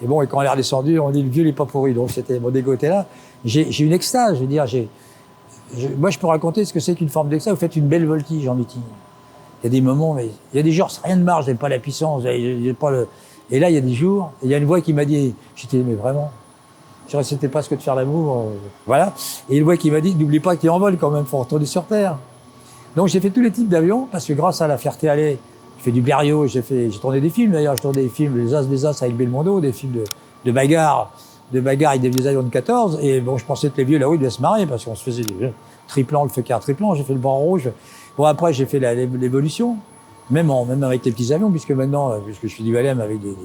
Et bon, et quand elle est redescendue, on dit, le vieux, il est pas pourri. Donc, c'était, mon dégo était là. J'ai une extase, je veux dire, moi, je peux raconter ce que c'est qu'une forme d'extase. Vous faites une belle voltige en meeting. Il y a des moments, mais il y a des jours, rien ne marche, j'ai pas la puissance, j'ai pas le... Et là, il y a des jours, il y a une voix qui m'a dit, j'étais, mais vraiment, c'était pas ce que de faire l'amour, voilà. Et une voix qui m'a dit, n'oublie pas qu'il est en vol quand même, faut retourner sur Terre. Donc j'ai fait tous les types d'avions, parce que grâce à la Ferté-Alais, j'ai fait du Blériot, j'ai tourné des films d'ailleurs, j'ai tourné des films, les As des As avec Belmondo, des films de bagarre avec des avions de 14, et bon, je pensais que les vieux là-haut, ils devaient se marrer, parce qu'on se faisait des triplans, le feu-car triplan, j'ai fait le banc rouge. Bon, après, j'ai fait l'évolution, même avec les petits avions, puisque je suis du LM avec des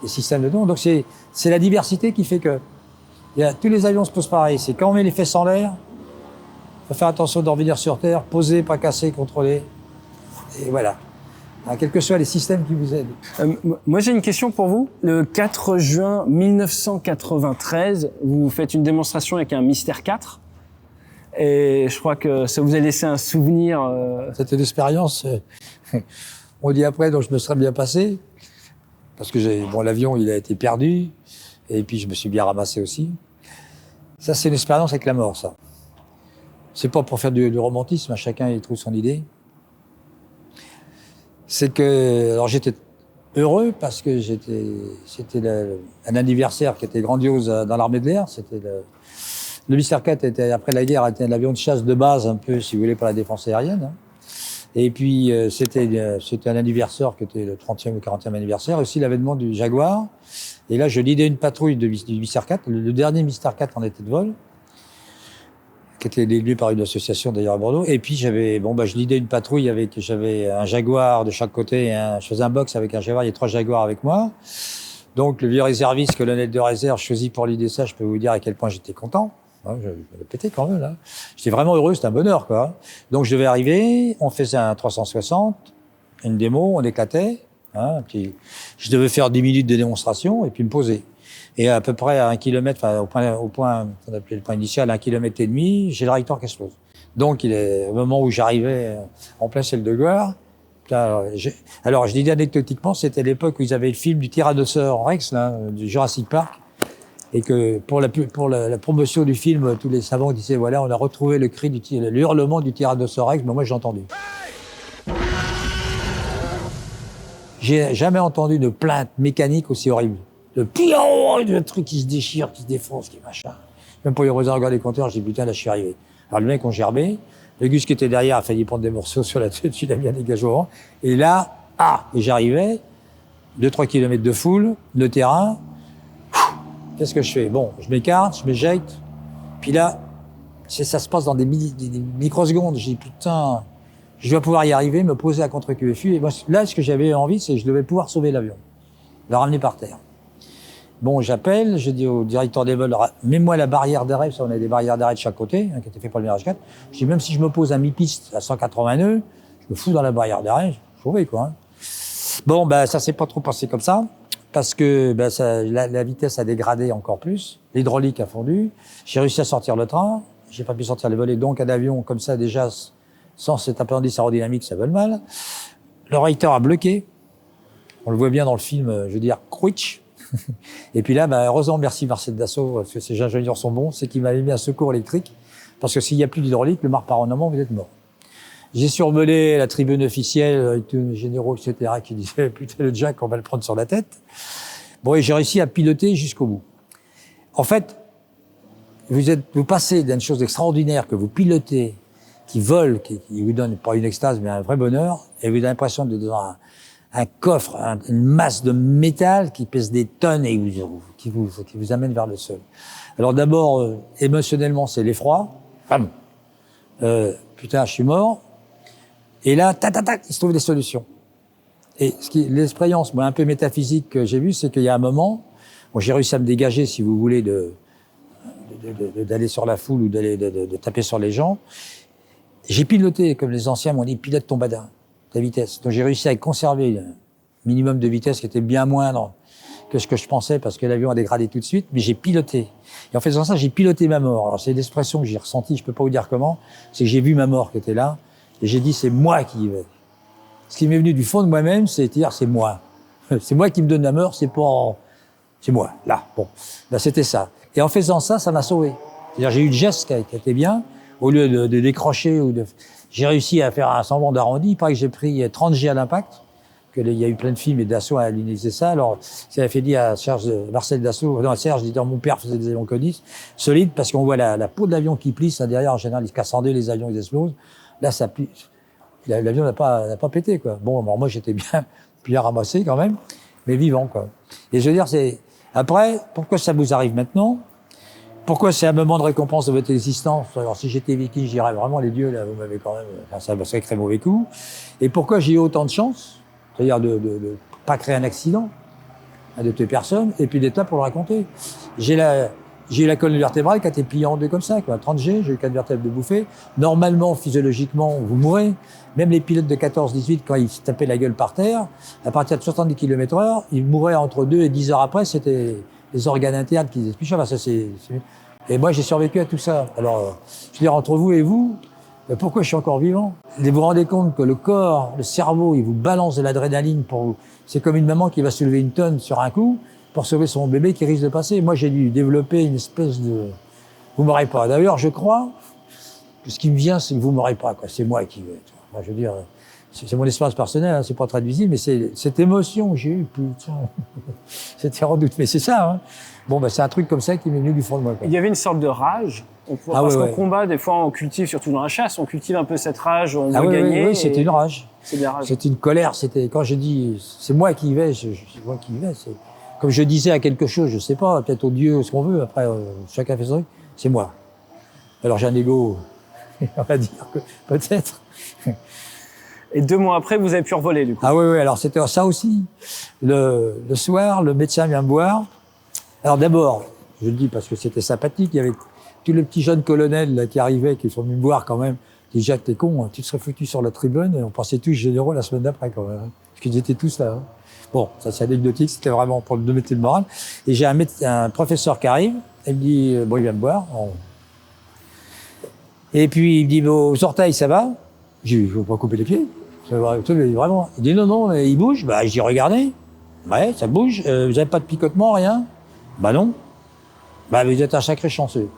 systèmes dedans. Donc c'est la diversité qui fait que tous les avions se posent pareil. C'est quand on met les fesses en l'air, faut faire attention de revenir sur Terre, poser, pas casser, contrôler. Et voilà. Alors, quels que soient les systèmes qui vous aident. Moi, j'ai une question pour vous. Le 4 juin 1993, vous faites une démonstration avec un Mystère 4. Et je crois que ça vous a laissé un souvenir. C'était une expérience, on dit après, donc je me serais bien passé. Parce que l'avion, il a été perdu. Et puis, je me suis bien ramassé aussi. Ça, c'est une expérience avec la mort, ça. C'est pas pour faire du romantisme, chacun il trouve son idée. C'est que, alors j'étais heureux parce que c'était un anniversaire qui était grandiose dans l'armée de l'air. C'était le Mystère 4 était, après la guerre, était un avion de chasse de base, un peu, si vous voulez, pour la défense aérienne. Et puis, c'était un anniversaire qui était le 30e ou 40e anniversaire. Aussi, l'avènement du Jaguar. Et là, je lidais une patrouille du Mystère 4. Le dernier Mystère 4 en était de vol, qui était élu par une association d'ailleurs à Bordeaux. Et puis, je lidais une patrouille j'avais un Jaguar de chaque côté. Je faisais un box avec un Jaguar. Il y a 3 Jaguars avec moi. Donc, le vieux réserviste, colonel de réserve, choisi pour l'idée ça, je peux vous dire à quel point j'étais content. Je me pétais quand même, là. J'étais vraiment heureux, c'était un bonheur, quoi. Donc, je devais arriver, on faisait un 360, une démo, on éclatait, puis je devais faire 10 minutes de démonstration et puis me poser. Et à peu près à 1 kilomètre, enfin, au point, on appelait le point initial, 1,5 km, j'ai le réacteur qui explose. Donc, au moment où j'arrivais en plein ciel de gloire, alors, je dis anecdotiquement, c'était l'époque où ils avaient le film du Tyrannosaure Rex, là, du Jurassic Park. Et que pour la promotion du film, tous les savants disaient, voilà, on a retrouvé le cri le hurlement du Tyrannosaure Rex, mais moi j'ai entendu. J'ai jamais entendu de plainte mécanique aussi horrible. Le truc qui se déchire, qui se défonce, qui machin. Même pour les regarder les compteurs, j'ai dit, putain, là je suis arrivé. Alors le mec, on gerbé. Le Gus qui était derrière a failli prendre des morceaux sur la tête, il a bien dégagé au vent. Et là, et j'arrivais, 2-3 km de foule, de terrain. Qu'est-ce que je fais? Bon, je m'écarte, je m'éjecte. Puis là, ça se passe dans des microsecondes. Je dis, putain, je dois pouvoir y arriver, me poser à contre-QFU. Et moi, là, ce que j'avais envie, c'est que je devais pouvoir sauver l'avion. Le ramener par terre. Bon, j'appelle, je dis au directeur des vols, mets-moi la barrière d'arrêt, parce qu'on a des barrières d'arrêt de chaque côté, qui étaient faites pour le Mirage 4. Je dis, même si je me pose à mi-piste, à 180 nœuds, je me fous dans la barrière d'arrêt, je sauvé, quoi. Bon, ça s'est pas trop passé comme ça. Parce que la vitesse a dégradé encore plus, l'hydraulique a fondu, j'ai réussi à sortir le train, j'ai pas pu sortir les volets, donc un avion comme ça déjà, sans cet appendice aérodynamique, ça vole mal. Le réacteur a bloqué, on le voit bien dans le film, je veux dire, Crutch. Et puis là, heureusement, merci Marcel Dassault, parce que ces ingénieurs sont bons, c'est qu'il m'avait mis un secours électrique Parce que s'il n'y a plus d'hydraulique, le mare part en amont, vous êtes mort. J'ai survolé la tribune officielle avec tous les généraux, etc., qui disaient, putain, le Jack, on va le prendre sur la tête. Bon, et j'ai réussi à piloter jusqu'au bout. En fait, vous passez d'une chose extraordinaire que vous pilotez, qui vole, qui vous donne pas une extase, mais un vrai bonheur, et vous avez l'impression de dans un coffre, une masse de métal qui pèse des tonnes et qui vous amène vers le sol. Alors d'abord, émotionnellement, c'est l'effroi. Putain, je suis mort. Et là, il se trouve des solutions. Et l'expérience, moi, un peu métaphysique que j'ai vue, c'est qu'il y a un moment, bon, j'ai réussi à me dégager, si vous voulez, d'aller sur la foule ou de taper sur les gens. J'ai piloté, comme les anciens m'ont dit, pilote ton badin, ta vitesse. Donc j'ai réussi à conserver un minimum de vitesse qui était bien moindre que ce que je pensais, parce que l'avion a dégradé tout de suite, mais j'ai piloté. Et en faisant ça, j'ai piloté ma mort. Alors c'est l'expression que j'ai ressentie, je peux pas vous dire comment, c'est que j'ai vu ma mort qui était là, et j'ai dit, c'est moi qui y vais. Ce qui m'est venu du fond de moi-même, c'est de dire, c'est moi. C'est moi qui me donne la mort, c'est moi, là. Bon, ben, c'était ça. Et en faisant ça, ça m'a sauvé. C'est-à-dire, j'ai eu le geste qui était bien, au lieu de décrocher j'ai réussi à faire un semblant d'arrondi. Il paraît que j'ai pris 30 G à l'impact, il y a eu plein de films et Dassault a analysé ça. Alors, ça avait fait dire à Marcel Dassault, non, à Serge, dit, mon père faisait des avions Conis, solides, parce qu'on voit la peau de l'avion qui plisse, derrière, en général, ils se cassent en deux, les avions, ils explosent. Là, ça plie. L'avion n'a pas pété, quoi. Bon, alors moi, j'étais bien ramassé, quand même, mais vivant, quoi. Et je veux dire, après, pourquoi ça vous arrive maintenant? Pourquoi c'est un moment de récompense de votre existence? Alors, si j'étais viking, je dirais vraiment, les dieux, là, vous m'avez quand même, ça va un très mauvais coup. Et pourquoi j'ai eu autant de chance? C'est-à-dire de pas créer un accident, de tuer personne, et puis d'être là pour le raconter. J'ai eu la colonne vertébrale qui a été pliée en deux comme ça, quoi. 30 G, j'ai eu 4 vertèbres de bouffée. Normalement, physiologiquement, vous mourrez. Même les pilotes de 14-18, quand ils se tapaient la gueule par terre, à partir de 70 km/h, ils mouraient entre 2 et 10 heures après, c'était les organes internes qui disaient, putain, ça Et moi, j'ai survécu à tout ça. Alors, je veux dire, entre vous et vous, pourquoi je suis encore vivant? Vous vous rendez compte que le corps, le cerveau, il vous balance de l'adrénaline c'est comme une maman qui va soulever une tonne sur un coup pour sauver son bébé qui risque de passer. Moi, j'ai dû développer une espèce de... Vous m'aurez pas. D'ailleurs, je crois que ce qui me vient, c'est que vous m'aurez pas, quoi. C'est moi qui vais. Moi, je veux dire, c'est mon espace personnel, hein, c'est pas très visible, mais c'est cette émotion que j'ai eue, putain. C'était redoute. Mais c'est ça, hein. Bon, c'est un truc comme ça qui m'est venu du fond de moi, quoi. Il y avait une sorte de rage. Parce qu'en combat, des fois, on cultive, surtout dans la chasse, on cultive un peu cette rage, on veut gagner. Oui, c'était une rage. C'est de la rage. C'était une colère. Quand je dis, c'est moi qui y vais, c'est moi qui y vais. Comme je disais à quelque chose, je sais pas, peut-être au Dieu, ce qu'on veut, après, chacun fait son truc, c'est moi. Alors j'ai un ego, on va dire que peut-être. Et 2 mois après, vous avez pu revoler, du coup. Ah oui, alors c'était ça aussi. Le soir, le médecin vient me voir. Alors d'abord, je le dis parce que c'était sympathique, il y avait tous les petits jeunes colonels là, qui arrivaient, qui sont venus me voir quand même. Déjà, t'es con, hein, tu te serais foutu sur la tribune, et on pensait tous généraux la semaine d'après quand même. Hein, parce qu'ils étaient tous là. Hein. Bon, ça c'est anecdotique, c'était vraiment pour me mettre le moral. Et j'ai un professeur qui arrive, il me dit, bon, il vient me voir. Et puis il me dit, aux orteils, ça va? J'ai dit, je vais pas couper les pieds. Ça va, vraiment. Il dit, non, il bouge. Bah, j'ai regardé. Ouais, ça bouge. Vous avez pas de picotement, rien? Bah non. Bah, vous êtes un sacré chanceux.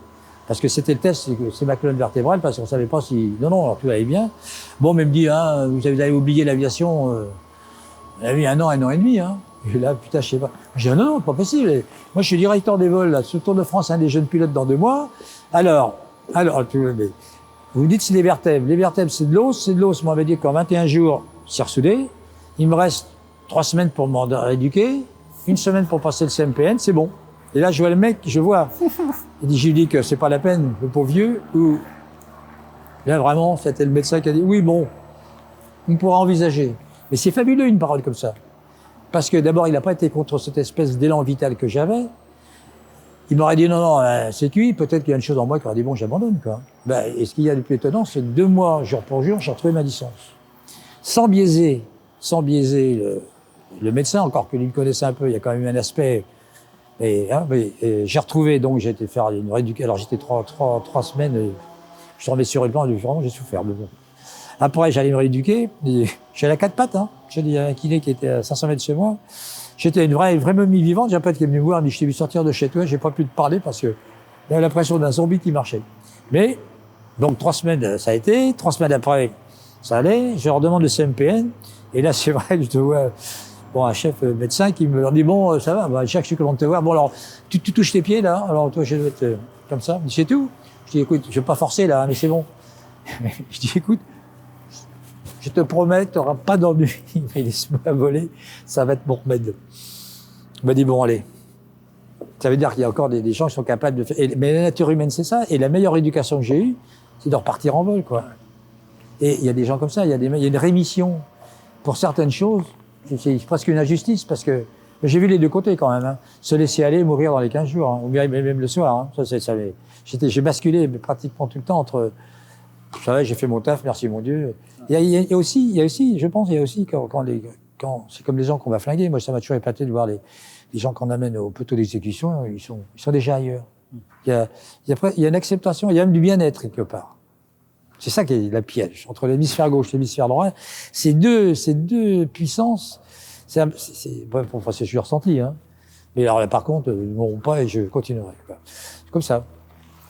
Parce que c'était le test, c'est ma colonne vertébrale, parce qu'on savait pas si... Non, alors tout allait bien. Bon, mais il me dit, hein, vous avez oublié l'aviation, il y a eu 1 an et demi, hein. Et là, putain, je sais pas. J'ai dit, non, pas possible. Et moi, je suis directeur des vols, là, sur le Tour de France, un des jeunes pilotes dans 2 mois. Alors, vous me dites, c'est les vertèbres. Les vertèbres, c'est de l'os. On m'avait dit qu'en 21 jours, c'est ressoudé. Il me reste 3 semaines pour m'en rééduquer, 1 semaine pour passer le CMPN, c'est bon. Et là, je vois le mec, je lui dis que c'est pas la peine, le pauvre vieux, ou là, vraiment, c'était le médecin qui a dit, oui, bon, on pourra envisager. Mais c'est fabuleux, une parole comme ça. Parce que d'abord, il n'a pas été contre cette espèce d'élan vital que j'avais. Il m'aurait dit, non, c'est cuit, peut-être qu'il y a une chose en moi qui aurait dit, bon, j'abandonne, quoi. Et ce qu'il y a de plus étonnant, c'est que 2 mois, jour pour jour, j'ai retrouvé ma licence. Sans biaiser le médecin, encore que lui me connaissait un peu, il y a quand même un aspect. Et j'ai retrouvé, donc j'ai été faire une rééducation. Alors j'étais 3 semaines, et je suis remis sur le plan, vraiment j'ai souffert. Mais bon. Après, j'allais me rééduquer, j'ai la 4 pattes, hein. J'ai dit à un kiné qui était à 500 mètres chez moi. J'étais une vraie momie vivante. J'ai un pote qui est venu me voir, il me dit, je t'ai vu sortir de chez toi, j'ai pas pu te parler parce que j'avais l'impression d'un zombie qui marchait. Mais Donc 3 semaines, ça a été. 3 semaines après, ça allait. Je leur demande le CMPN. Et là, c'est vrai que je te vois, bon, un chef médecin qui me leur dit, bon, ça va, bah, Jacques, je suis content de te voir. Bon, alors, tu touches tes pieds, là. Alors, toi, je vais être comme ça. Il dit, c'est tout. Je dis, écoute, je vais pas forcer, là, mais c'est bon. Je dis, écoute, je te promets, tu n'auras pas d'ennui. Mais laisse-moi voler, ça va être mon remède. Il m'a dit, bon, allez. Ça veut dire qu'il y a encore des gens qui sont capables de faire. Mais la nature humaine, c'est ça. Et la meilleure éducation que j'ai eue, c'est de repartir en vol, quoi. Et il y a des gens comme ça, il y a une rémission pour certaines choses. C'est presque une injustice, parce que j'ai vu les deux côtés quand même. Hein. Se laisser aller, mourir dans les 15 jours, hein, ou bien même le soir. Hein. J'ai basculé pratiquement tout le temps entre. Vous savez, j'ai fait mon taf, merci mon Dieu. Il y a aussi, je pense, il y a aussi quand c'est comme les gens qu'on va flinguer. Moi, ça m'a toujours épaté de voir les gens qu'on amène au poteau d'exécution, ils sont déjà ailleurs. Il y a une acceptation, il y a même du bien-être quelque part. C'est ça qui est la piège entre l'hémisphère gauche et l'hémisphère droit. Ces deux puissances, c'est je suis ressenti, hein. Mais alors là, par contre, ils ne m'auront pas et je continuerai, quoi. C'est comme ça.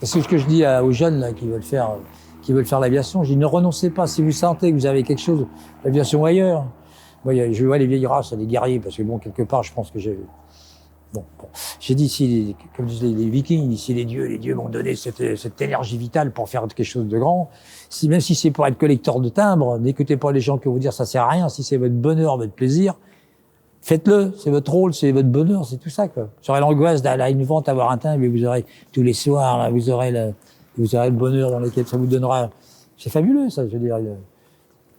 C'est ce que je dis aux jeunes là qui veulent faire l'aviation. Je dis, ne renoncez pas. Si vous sentez que vous avez quelque chose, l'aviation ailleurs. Moi, je vois les vieilles races, les guerriers, parce que bon, quelque part, je pense que j'ai. Bon. J'ai dit, comme disaient les Vikings, si les dieux m'ont donné cette énergie vitale pour faire quelque chose de grand, même si c'est pour être collecteur de timbres, n'écoutez pas les gens qui vont vous dire ça sert à rien. Si c'est votre bonheur, votre plaisir, faites-le. C'est votre rôle, c'est votre bonheur, c'est tout ça, quoi. J'aurais l'angoisse d'aller à une vente, avoir un timbre, et vous aurez tous les soirs, là, vous aurez le bonheur dans lequel ça vous donnera. C'est fabuleux, ça, je veux dire.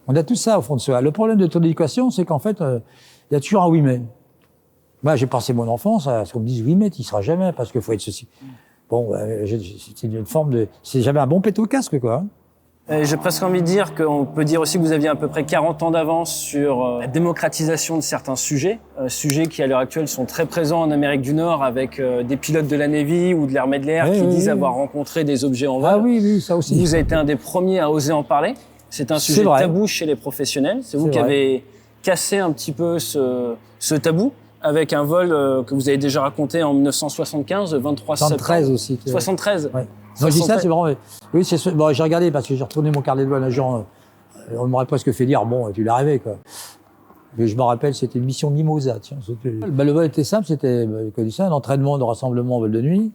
On a tout ça au fond de soi. Le problème de ton éducation, c'est qu'en fait, il y a toujours un oui mais. Moi, j'ai passé mon enfance à ce qu'on me dise oui mais, tu y seras jamais, parce qu'il faut être ceci. Bon, c'est une forme de. C'est jamais un bon pète au casque, quoi. J'ai presque envie de dire qu'on peut dire aussi que vous aviez à peu près 40 ans d'avance sur la démocratisation de certains sujets qui à l'heure actuelle sont très présents en Amérique du Nord avec des pilotes de la Navy ou de l'Air Medlair qui disent avoir rencontré des objets en vol. Ah oui, ça aussi. Vous avez été un des premiers à oser en parler. C'est un sujet tabou chez les professionnels. C'est vous qui avez cassé un petit peu ce tabou avec un vol que vous avez déjà raconté en 1975, 23 septembre. 73 aussi. 73. Ouais. Non, je dis ça, c'est vraiment. Oui, bon, j'ai regardé parce que j'ai retourné mon carnet de vol à un agent. On m'aurait presque fait dire, bon, tu l'as rêvé, quoi. Mais je me rappelle, c'était une mission Mimosa, tiens. Le vol était simple, c'était, un entraînement de rassemblement en vol de nuit,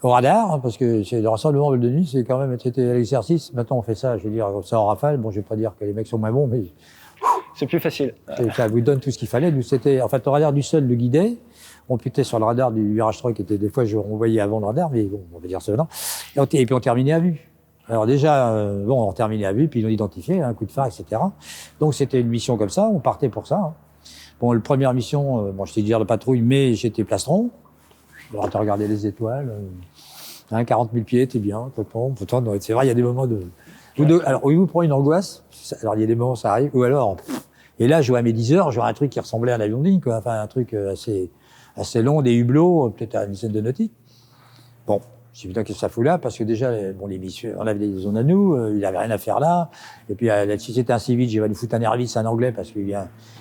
au radar, hein, parce que le rassemblement en vol de nuit, c'est quand même, c'était l'exercice. Maintenant, on fait ça, je veux dire, ça en rafale. Bon, je vais pas dire que les mecs sont moins bons, mais. C'est plus facile. Ça vous donne tout ce qu'il fallait. Nous, c'était, en fait, le radar du sol le guidait. On putait sur le radar du virage 3 qui était des fois, on voyait avant le radar, mais bon, on va dire ça maintenant. Et puis on terminait à vue. Alors déjà, on terminait à vue, puis ils ont identifié, un coup de phare, etc. Donc c'était une mission comme ça, on partait pour ça. Hein. Bon, la première mission, je t'ai dit de patrouille, mais j'étais plastron. Alors t'as regardé les étoiles, 40 000 pieds, t'es bien, pourtant, c'est vrai, il y a des moments de... Alors, il vous prend une angoisse, alors il y a des moments, ça arrive, ou alors... Et là, je vois à mes 10 heures, je vois un truc qui ressemblait à un avion de ligne, quoi. Enfin, un truc assez long, des hublots, peut-être à une dizaine de nautiques. Bon, j'ai vu qu'est-ce que ça fout là, parce que déjà, les messieurs, on avait des zones à nous, il avait rien à faire là. Et puis, si c'était un civil, j'ai va nous foutre un Airvis, un anglais, parce qu'il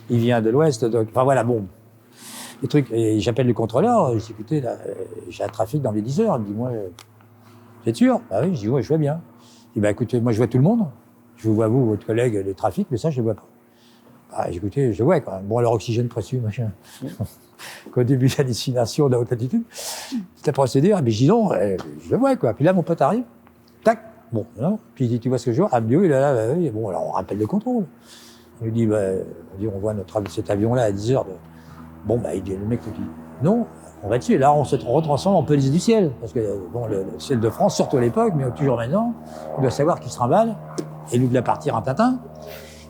vient de l'Ouest. Donc, enfin, voilà, bon. Les trucs. Et j'appelle le contrôleur, je dis, écoutez, là, j'ai un trafic dans les 10 heures. Il me dit, moi, vous êtes sûr? Bah oui, je dis, ouais, je vois bien. Il dit, bah, écoutez, moi, je vois tout le monde. Je vous vois, vous, votre collègue, les trafics, mais ça, je les vois pas. Ah, écoutez, je le vois quand même. Bon, alors, oxygène précieux, machin. Qu'au début de la destination de haute altitude, c'est la procédure. Mais je dis non, je le vois, quoi. Puis là, mon pote arrive, tac, bon, non. Puis il dit, tu vois ce que je vois? Ah, oui, là, oui. Bon, alors on rappelle le contrôle. On lui dit, on voit cet avion-là à 10 heures. Bon, il dit, le mec, il dit, non, on va dessus. Et là, on se retransforme en police du ciel. Parce que, bon, le ciel de France, surtout à l'époque, mais toujours maintenant, on doit savoir qu'il se trimballe, et nous de la partir en tatin.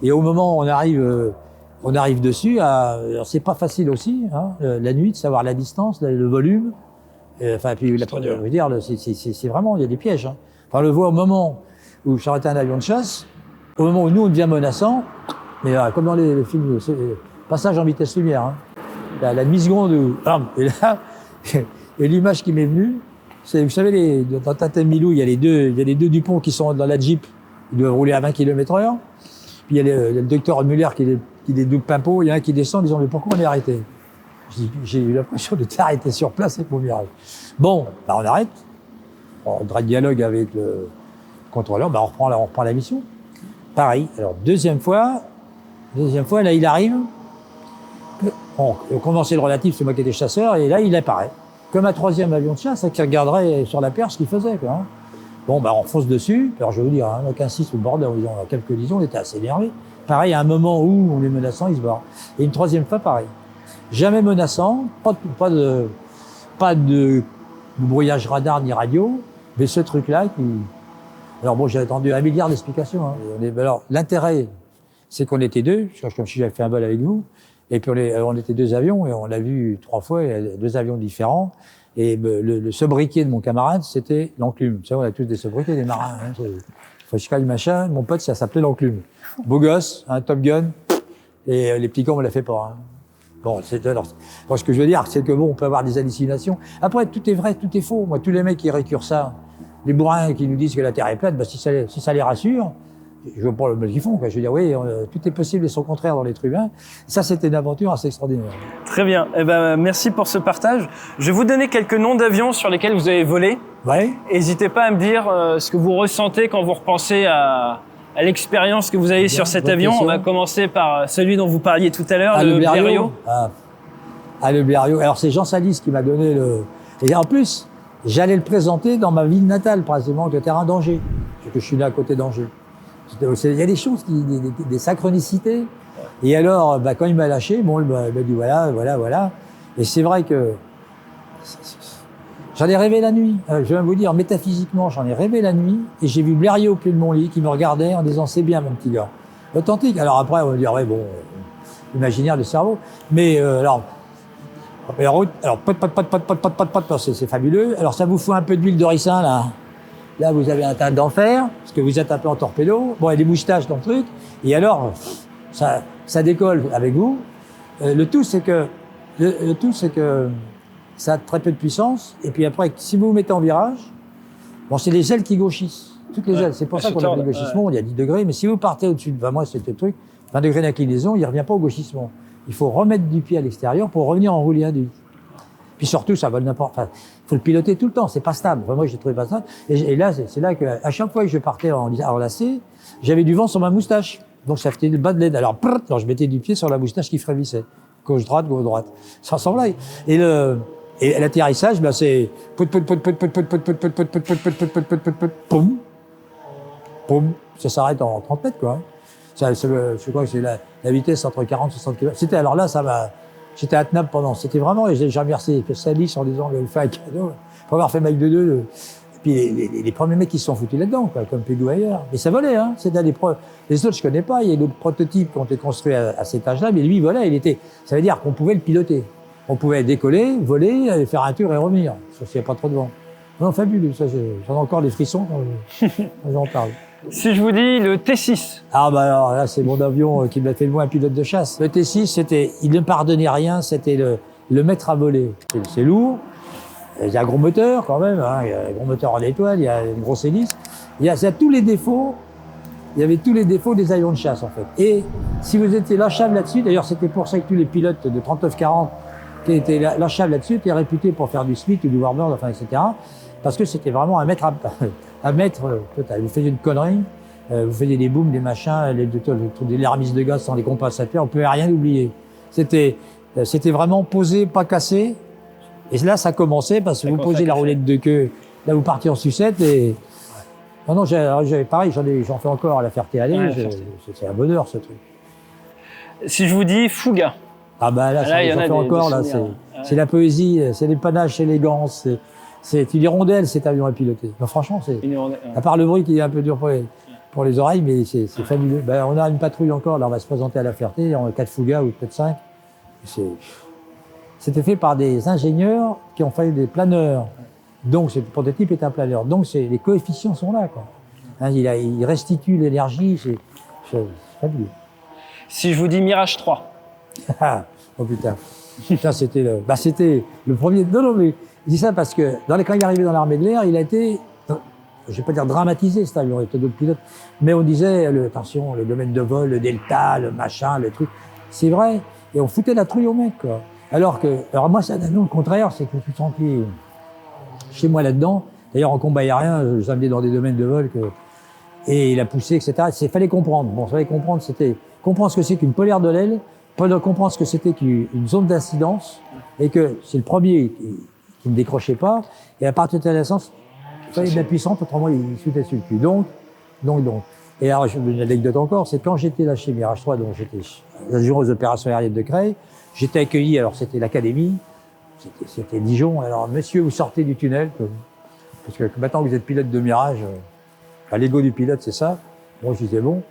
Et au moment où on arrive dessus, alors c'est pas facile aussi, hein, la nuit, de savoir la distance, le volume. Enfin, puis je veux dire, c'est vraiment, il y a des pièges. Hein. Enfin, on le voit au moment où j'arrête un avion de chasse, au moment où nous on devient menaçant, mais comme dans les films, passage en vitesse lumière. Hein. La demi-seconde où, et là, et l'image qui m'est venue, c'est, vous savez, dans Tintin Milou, il y a les deux Dupont qui sont dans la Jeep, ils doivent rouler à 20 km/h. Puis il y a le docteur Muller qui les double pimpot, il y en a un qui descend en disant, mais pourquoi on est arrêté? J'ai eu l'impression de t'arrêter sur place, c'est pour miracle. Bon, on arrête. On a un dialogue avec contrôleur, on reprend la mission. Pareil. Alors, deuxième fois, là, il arrive. On commençait le relatif, c'est moi qui étais chasseur, et là, il apparaît. Comme un troisième avion de chasse, qui regarderait sur la perche ce qu'il faisait, quoi. Hein. Bon, on fonce dessus. Alors, je vais vous dire, hein, aucun 6 ou le bordel, en quelques collisions, on était assez énervés. Pareil, à un moment où on est menaçant, il se barre. Et une troisième fois, pareil. Jamais menaçant, pas de brouillage radar ni radio, mais ce truc-là qui... Alors bon, j'ai attendu 1 milliard d'explications. Hein. Alors, l'intérêt, c'est qu'on était deux, comme si j'avais fait un vol avec vous, et puis on était 2 avions, et on l'a vu 3 fois, 2 avions différents. Et le sobriquet de mon camarade, c'était l'enclume. Tu sais, on a tous des sobriquets, des marins. Hein, Foscal, machin. Mon pote, ça s'appelait l'enclume. Beau gosse, un Top Gun. Et les petits cons, on me l'a fait pas. Hein. Bon, ce que je veux dire, c'est que bon, on peut avoir des hallucinations. Après, tout est vrai, tout est faux. Moi, tous les mecs qui récurent ça, les bourrins qui nous disent que la Terre est plate, si ça les rassure, je veux pas le mal qu'ils font, quoi. Je veux dire, oui, tout est possible et son contraire dans l'être humain. Ça, c'était une aventure assez extraordinaire. Très bien. Eh ben, merci pour ce partage. Je vais vous donner quelques noms d'avions sur lesquels vous avez volé. Ouais. N'hésitez pas à me dire ce que vous ressentez quand vous repensez à l'expérience que vous avez sur cet avion. Question. On va commencer par celui dont vous parliez tout à l'heure, le Blériot. Le Blériot. Alors, c'est Jean Salis qui m'a donné le... Et en plus, j'allais le présenter dans ma ville natale, précisément, de terrain d'Angers. Parce que je suis né à côté d'Angers. Il y a des choses, des synchronicités. Et alors, quand il m'a lâché, il m'a dit voilà. Et c'est vrai que j'en ai rêvé la nuit. Je vais vous dire, métaphysiquement, j'en ai rêvé la nuit. Et j'ai vu Blériot au pied de mon lit qui me regardait en disant c'est bien, mon petit gars. Authentique. Alors après, on va dire imaginaire du cerveau. Mais c'est fabuleux. Alors ça vous fout un peu d'huile de ricin là. Là, vous avez un tas d'enfer, parce que vous êtes un peu en torpedo. Bon, il y a des moustaches dans le truc. Et alors, ça décolle avec vous. Le tout, c'est que ça a très peu de puissance. Et puis après, si vous vous mettez en virage, c'est les ailes qui gauchissent. Toutes les ailes. C'est pour ça qu'on a le gauchissement. Il y a 10 degrés. Mais si vous partez au-dessus de, moi, c'était le truc, 20 degrés d'inclinaison, il ne revient pas au gauchissement. Il faut remettre du pied à l'extérieur pour revenir en roulis induit. Puis surtout, ça vole n'importe. Enfin, faut le piloter tout le temps. C'est pas stable. Enfin, moi, j'ai trouvé pas stable. Et là, c'est là que, à chaque fois que je partais en lacet, j'avais du vent sur ma moustache. Donc, ça faisait le bas de l'aide. Alors, je mettais du pied sur la moustache qui frémissait. Gauche-droite, gauche-droite. Ça ressemblait. Et l'atterrissage, c'est poum, poum. Ça s'arrête en 30 mètres, quoi. Je crois que c'est la vitesse entre 40 et 60 km. Alors là, j'étais intenable pendant. C'était vraiment, et j'ai remercié Salis en disant, vous fait un cadeau, pour avoir fait Mike 2-2. Et puis les premiers mecs qui se sont foutus là-dedans, quoi, comme Pégou ailleurs. Mais ça volait, hein. Les autres, je connais pas. Il y a d'autres prototypes qui ont été construits à cet âge-là, mais lui, il volait. Ça veut dire qu'on pouvait le piloter. On pouvait décoller, voler, aller faire un tour et revenir. Sauf s'il n'y a pas trop de vent. Non, fabuleux. Ça, j'en ai encore des frissons quand j'en parle. Si je vous dis le T6. Alors là, c'est mon avion qui m'a fait le moins un pilote de chasse. Le T6, il ne pardonnait rien, c'était le maître à voler. C'est lourd, il y a un gros moteur quand même, hein, il y a un gros moteur en étoile, il y a une grosse hélice. Il y a tous les défauts, il y avait tous les défauts des avions de chasse en fait. Et si vous étiez lâchable là-dessus, d'ailleurs c'était pour ça que tous les pilotes de 39-40 qui étaient lâchables là-dessus étaient réputés pour faire du split ou du warbird, enfin etc. Parce que c'était vraiment un maître total. Vous faisiez une connerie, vous faisiez des booms, des machins, les remises de gaz sans les compensateurs, on pouvait rien oublier. C'était vraiment posé, pas cassé. Et là, ça commençait parce que vous posez la roulette de queue, là vous partiez en sucette et... Non, pareil, j'en fais encore à la Ferté-Aller, c'est un bonheur ce truc. Si je vous dis Fouga. Là, j'en fais encore, là, c'est la poésie, c'est les panaches, c'est l'élégance, c'est une hirondelle, cet avion à piloter. Non, franchement, à part le bruit qui est un peu dur pour les oreilles, mais c'est fabuleux. On a une patrouille encore, là, on va se présenter à la Ferté, en 4 Fouga ou peut-être 5. C'était fait par des ingénieurs qui ont fait des planeurs. Donc, le prototype est un planeur. Donc, les coefficients sont là, quoi. Hein, il restitue l'énergie, c'est fabuleux. Si je vous dis Mirage 3. Oh putain. Ça, c'était le premier. Non, mais je dis ça parce que quand il est arrivé dans l'armée de l'air, il a été, je vais pas dire dramatisé, ça, il y aurait peut-être d'autres pilotes, mais on disait, attention, le domaine de vol, le delta, le machin, le truc. C'est vrai. Et on foutait la trouille aux mecs, quoi. Alors moi, ça donne le contraire, c'est que je suis tranquille chez moi là-dedans. D'ailleurs, en combat aérien, je amenais dans des domaines de vol que Et il a poussé, etc. Il fallait comprendre. Bon, il fallait comprendre, c'était comprendre ce que c'est qu'une polaire de l'aile, comprendre ce que c'était qu'une zone d'incidence, et que c'est le premier qui ne décrochait pas. Et à partir de la naissance, il fallait de la puissance, autrement il sautait sur le cul. Donc. Et alors, une anecdote encore, c'est quand j'étais là chez Mirage 3, donc j'étais adjoint aux opérations aériennes de Creil, j'étais accueilli, alors c'était l'académie, c'était Dijon, alors monsieur, vous sortez du tunnel, parce que maintenant vous êtes pilote de Mirage, l'ego du pilote c'est ça, bon je disais bon,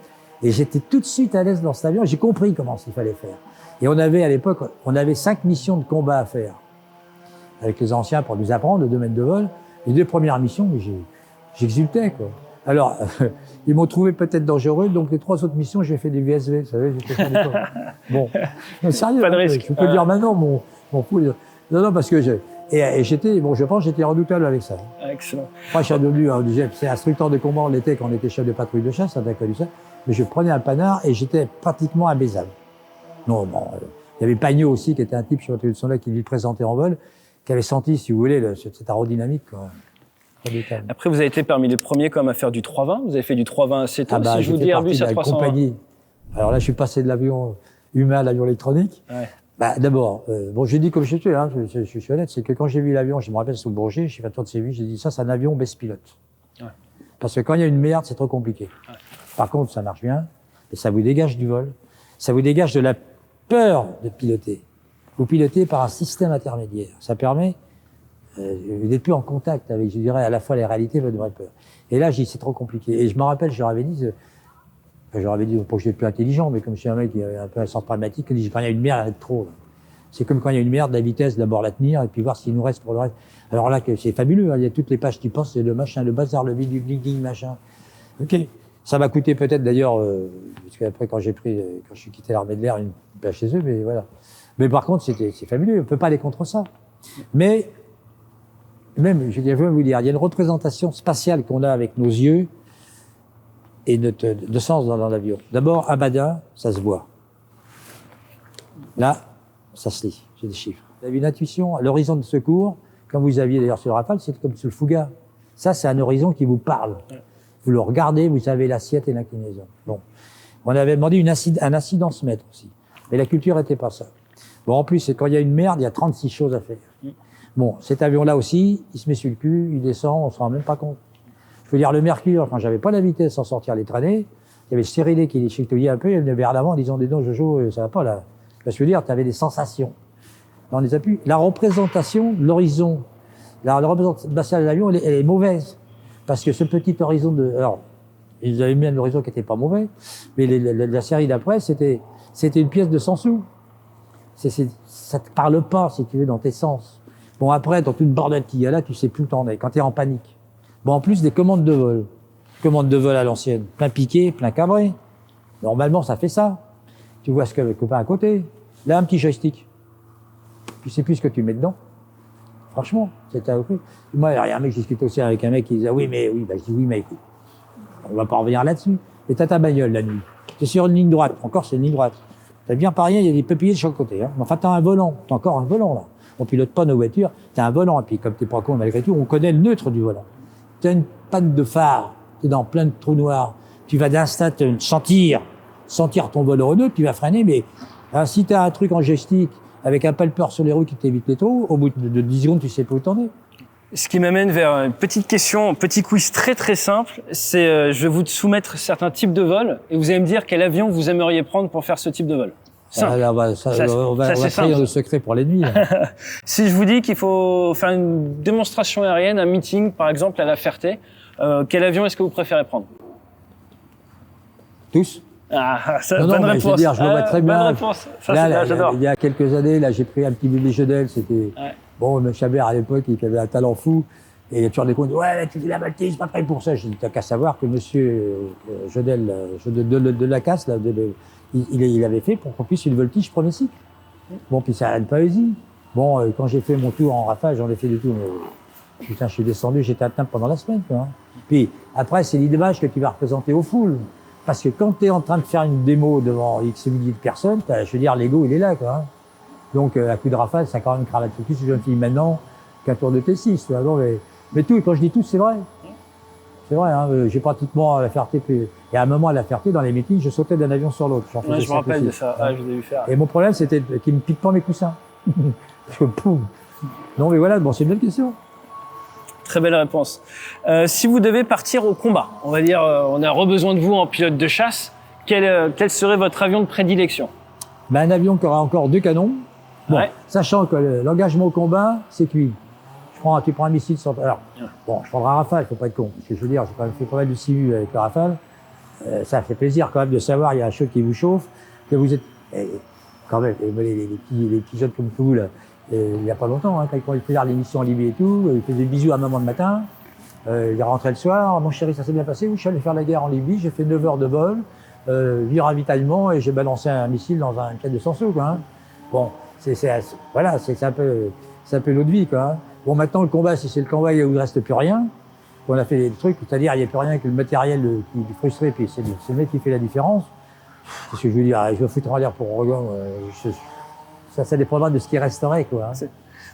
et j'étais tout de suite à l'aise dans cet avion, j'ai compris comment il fallait faire. Et on avait à l'époque, 5 missions de combat à faire, avec les anciens pour nous apprendre le domaine de vol. Les 2 premières missions, mais j'exultais quoi. Alors, ils m'ont trouvé peut-être dangereux, donc les 3 autres missions, j'ai fait des VSV, vous savez, j'étais fait des bon, mais sérieux, pas de risque. Je peux le dire maintenant, mon fou. Non, parce que j'étais, bon, je pense, j'étais redoutable avec ça. Excellent. Moi, je suis devenu, c'est instructeur de combat, on l'était quand on était chef de patrouille de chasse, ça t'a connu ça, mais je prenais un panard et j'étais pratiquement imbaisable. Non, bon, il y avait Pagnot aussi, qui était un type, je suis son là, qui lui présentait en vol, qui avait senti, si vous voulez, cette aérodynamique, quoi. Après, vous avez été parmi les premiers quand même à faire du 320. Vous avez fait du 320 assez tôt. Si je vous dis Airbus A320. Compagnie. Alors là, je suis passé de l'avion humain à l'avion électronique. Ouais. D'abord, bon, j'ai dit comme je suis, hein, je suis honnête, c'est que quand j'ai vu l'avion, je me rappelle sous le Bourget, j'ai fait un tour de Séville, j'ai dit ça, c'est un avion baisse pilote. Ouais. Parce que quand il y a une merde, c'est trop compliqué. Ouais. Par contre, ça marche bien, et ça vous dégage du vol, ça vous dégage de la peur de piloter. Vous pilotez par un système intermédiaire. Ça permet vous n'êtes plus en contact avec, je dirais, à la fois les réalités et votre vraie peur. Et là, j'ai dit, c'est trop compliqué. Et je me rappelle, je leur avais dit, pour que j'étais plus intelligent, mais comme je suis un mec qui a un peu un sens pragmatique, je dis, quand il y a une merde, arrête trop. C'est comme quand il y a une merde, la vitesse, d'abord la tenir, et puis voir s'il nous reste pour le reste. Alors là, c'est fabuleux, hein, il y a toutes les pages qui pensent, c'est le machin, le bazar, le bidule, machin. Ok. Ça m'a coûté peut-être d'ailleurs, parce qu'après, quand je suis quitté l'armée de l'air, une place chez eux, mais voilà. Mais par contre, c'est fabuleux, on peut pas aller contre ça. Mais, même, je vais vous dire, il y a une représentation spatiale qu'on a avec nos yeux et de sens dans l'avion. D'abord, un badin, ça se voit. Là, ça se lit, j'ai des chiffres. Vous avez une intuition, l'horizon de secours, comme vous aviez d'ailleurs sur le Rafale, c'est comme sur le Fouga. Ça, c'est un horizon qui vous parle. Vous le regardez, vous savez l'assiette et l'inclinaison. Bon. On avait demandé un incidence-mètre aussi. Mais la culture n'était pas ça. Bon, en plus, c'est quand il y a une merde, il y a 36 choses à faire. Bon, cet avion-là aussi, il se met sur le cul, il descend, on se rend même pas compte. Je veux dire, le Mercure, quand j'avais pas la vitesse sans sortir les traînées, il y avait le stérilé qui chatouillait un peu, il venait vers l'avant en disant, dis donc, Jojo, ça va pas là. Je veux dire, tu avais des sensations. Dans les appuis, la représentation de l'horizon, la représentation de l'avion, elle est mauvaise. Parce que ce petit horizon alors, ils avaient mis un horizon qui était pas mauvais, mais la série d'après, c'était une pièce de 100 sous. Ça te parle pas, si tu veux, dans tes sens. Bon, après, dans toute bordette qu'il y a là, tu sais plus où t'en es, quand t'es en panique. Bon, en plus, des commandes de vol. Commandes de vol à l'ancienne. Plein piqué, plein cabré. Normalement, ça fait ça. Tu vois ce que le copain à côté. Là, un petit joystick. Tu sais plus ce que tu mets dedans. Franchement, c'était un truc. Moi, il y a un mec, j'ai discuté aussi avec un mec qui disait, oui, je dis, oui, mais écoute. On va pas revenir là-dessus. Et t'as ta bagnole la nuit. T'es sur une ligne droite. Encore, c'est une ligne droite. T'as bien parié, il y a des peupliers de chaque côté, hein. Enfin, t'as un volant. T'as encore un volant, là. On pilote pas nos voitures, t'as un volant, et puis comme t'es pas con malgré tout, on connaît le neutre du volant. T'as une panne de phare, t'es dans plein de trous noirs, tu vas d'instinct sentir ton volant neutre, tu vas freiner, mais si t'as un truc en joystick avec un palpeur sur les roues qui t'évite les trous, au bout de 10 secondes, tu sais pas où t'en es. Ce qui m'amène vers une petite question, un petit quiz très très simple, c'est je vais vous soumettre certains types de vols, et vous allez me dire quel avion vous aimeriez prendre pour faire ce type de vol. On va trahir le secret pour l'ennemi. Si je vous dis qu'il faut faire une démonstration aérienne, un meeting, par exemple, à La Ferté, quel avion est-ce que vous préférez prendre? Tous. Bonne réponse. Je veux dire, je le vois très bien. Bonne réponse. Ça, j'adore. Il y a quelques années, là, j'ai pris un petit bébé Jodel. C'était bon, M. Chabert à l'époque, il avait un talent fou. Et il y a toujours des comptes. Ouais, tu dis la Maltaise, je suis pas prêt pour ça. Je dis, t'as qu'à savoir que monsieur Jodel de la Casse, là, il avait fait pour qu'on puisse une voltige premier cycle. Bon, puis ça a une poésie. Bon, quand j'ai fait mon tour en Rafale, j'en ai fait du tout, mais putain, je suis descendu, j'étais atteint pendant la semaine, quoi. Puis après, c'est l'image que tu vas représenter aux foules. Parce que quand tu es en train de faire une démo devant X milliers de personnes, je veux dire, l'ego, il est là, quoi. Donc, à coup de Rafale, ça a quand même cravate focus, une jeune fille maintenant, qu'un tour de T6, tu vois. Mais tout, et quand je dis tout, c'est vrai. C'est vrai, hein, j'ai pratiquement à la Ferté, et à un moment à la Ferté, dans les meetings, je sautais d'un avion sur l'autre. Ouais, je me rappelle de ça, je vous ai vu faire. Et mon problème, c'était qu'ils me piquent pas mes coussins. Parce que, poum. Non, mais voilà, bon, c'est une belle question. Très belle réponse. Si vous devez partir au combat, on va dire, on a besoin de vous en pilote de chasse, quel serait votre avion de prédilection? Ben, un avion qui aura encore 2 canons. Bon, ouais. Sachant que l'engagement au combat, c'est cuit. Tu prends un missile sans... Alors, bon, je prendrai un Rafale, faut pas être con. Parce que je veux dire, j'ai quand même fait pas mal de CU avec le Rafale. Ça fait plaisir quand même de savoir, il y a un chose qui vous chauffe, que vous êtes... quand même, les petits jeunes comme vous, là, il y a pas longtemps, hein, quand il faisait l'émission en Libye et tout, il faisait des bisous à maman le matin, il rentrait le soir, mon chéri, ça s'est bien passé, oui, je suis allé faire la guerre en Libye, j'ai fait 9 heures de vol, 8 ravitaillements, et j'ai balancé un missile dans un quai de Sanso, quoi. Hein. Bon, voilà, c'est un peu l'eau de vie, quoi. Hein. Bon, maintenant, le combat, si c'est le combat où il ne reste plus rien, on a fait des trucs, c'est-à-dire, il n'y a plus rien que le matériel qui est frustré, puis c'est le mec qui fait la différence. Qu'est-ce que je veux dire? Je me foutre en l'air pour Oregon, ça dépendra de ce qui resterait, quoi. Hein.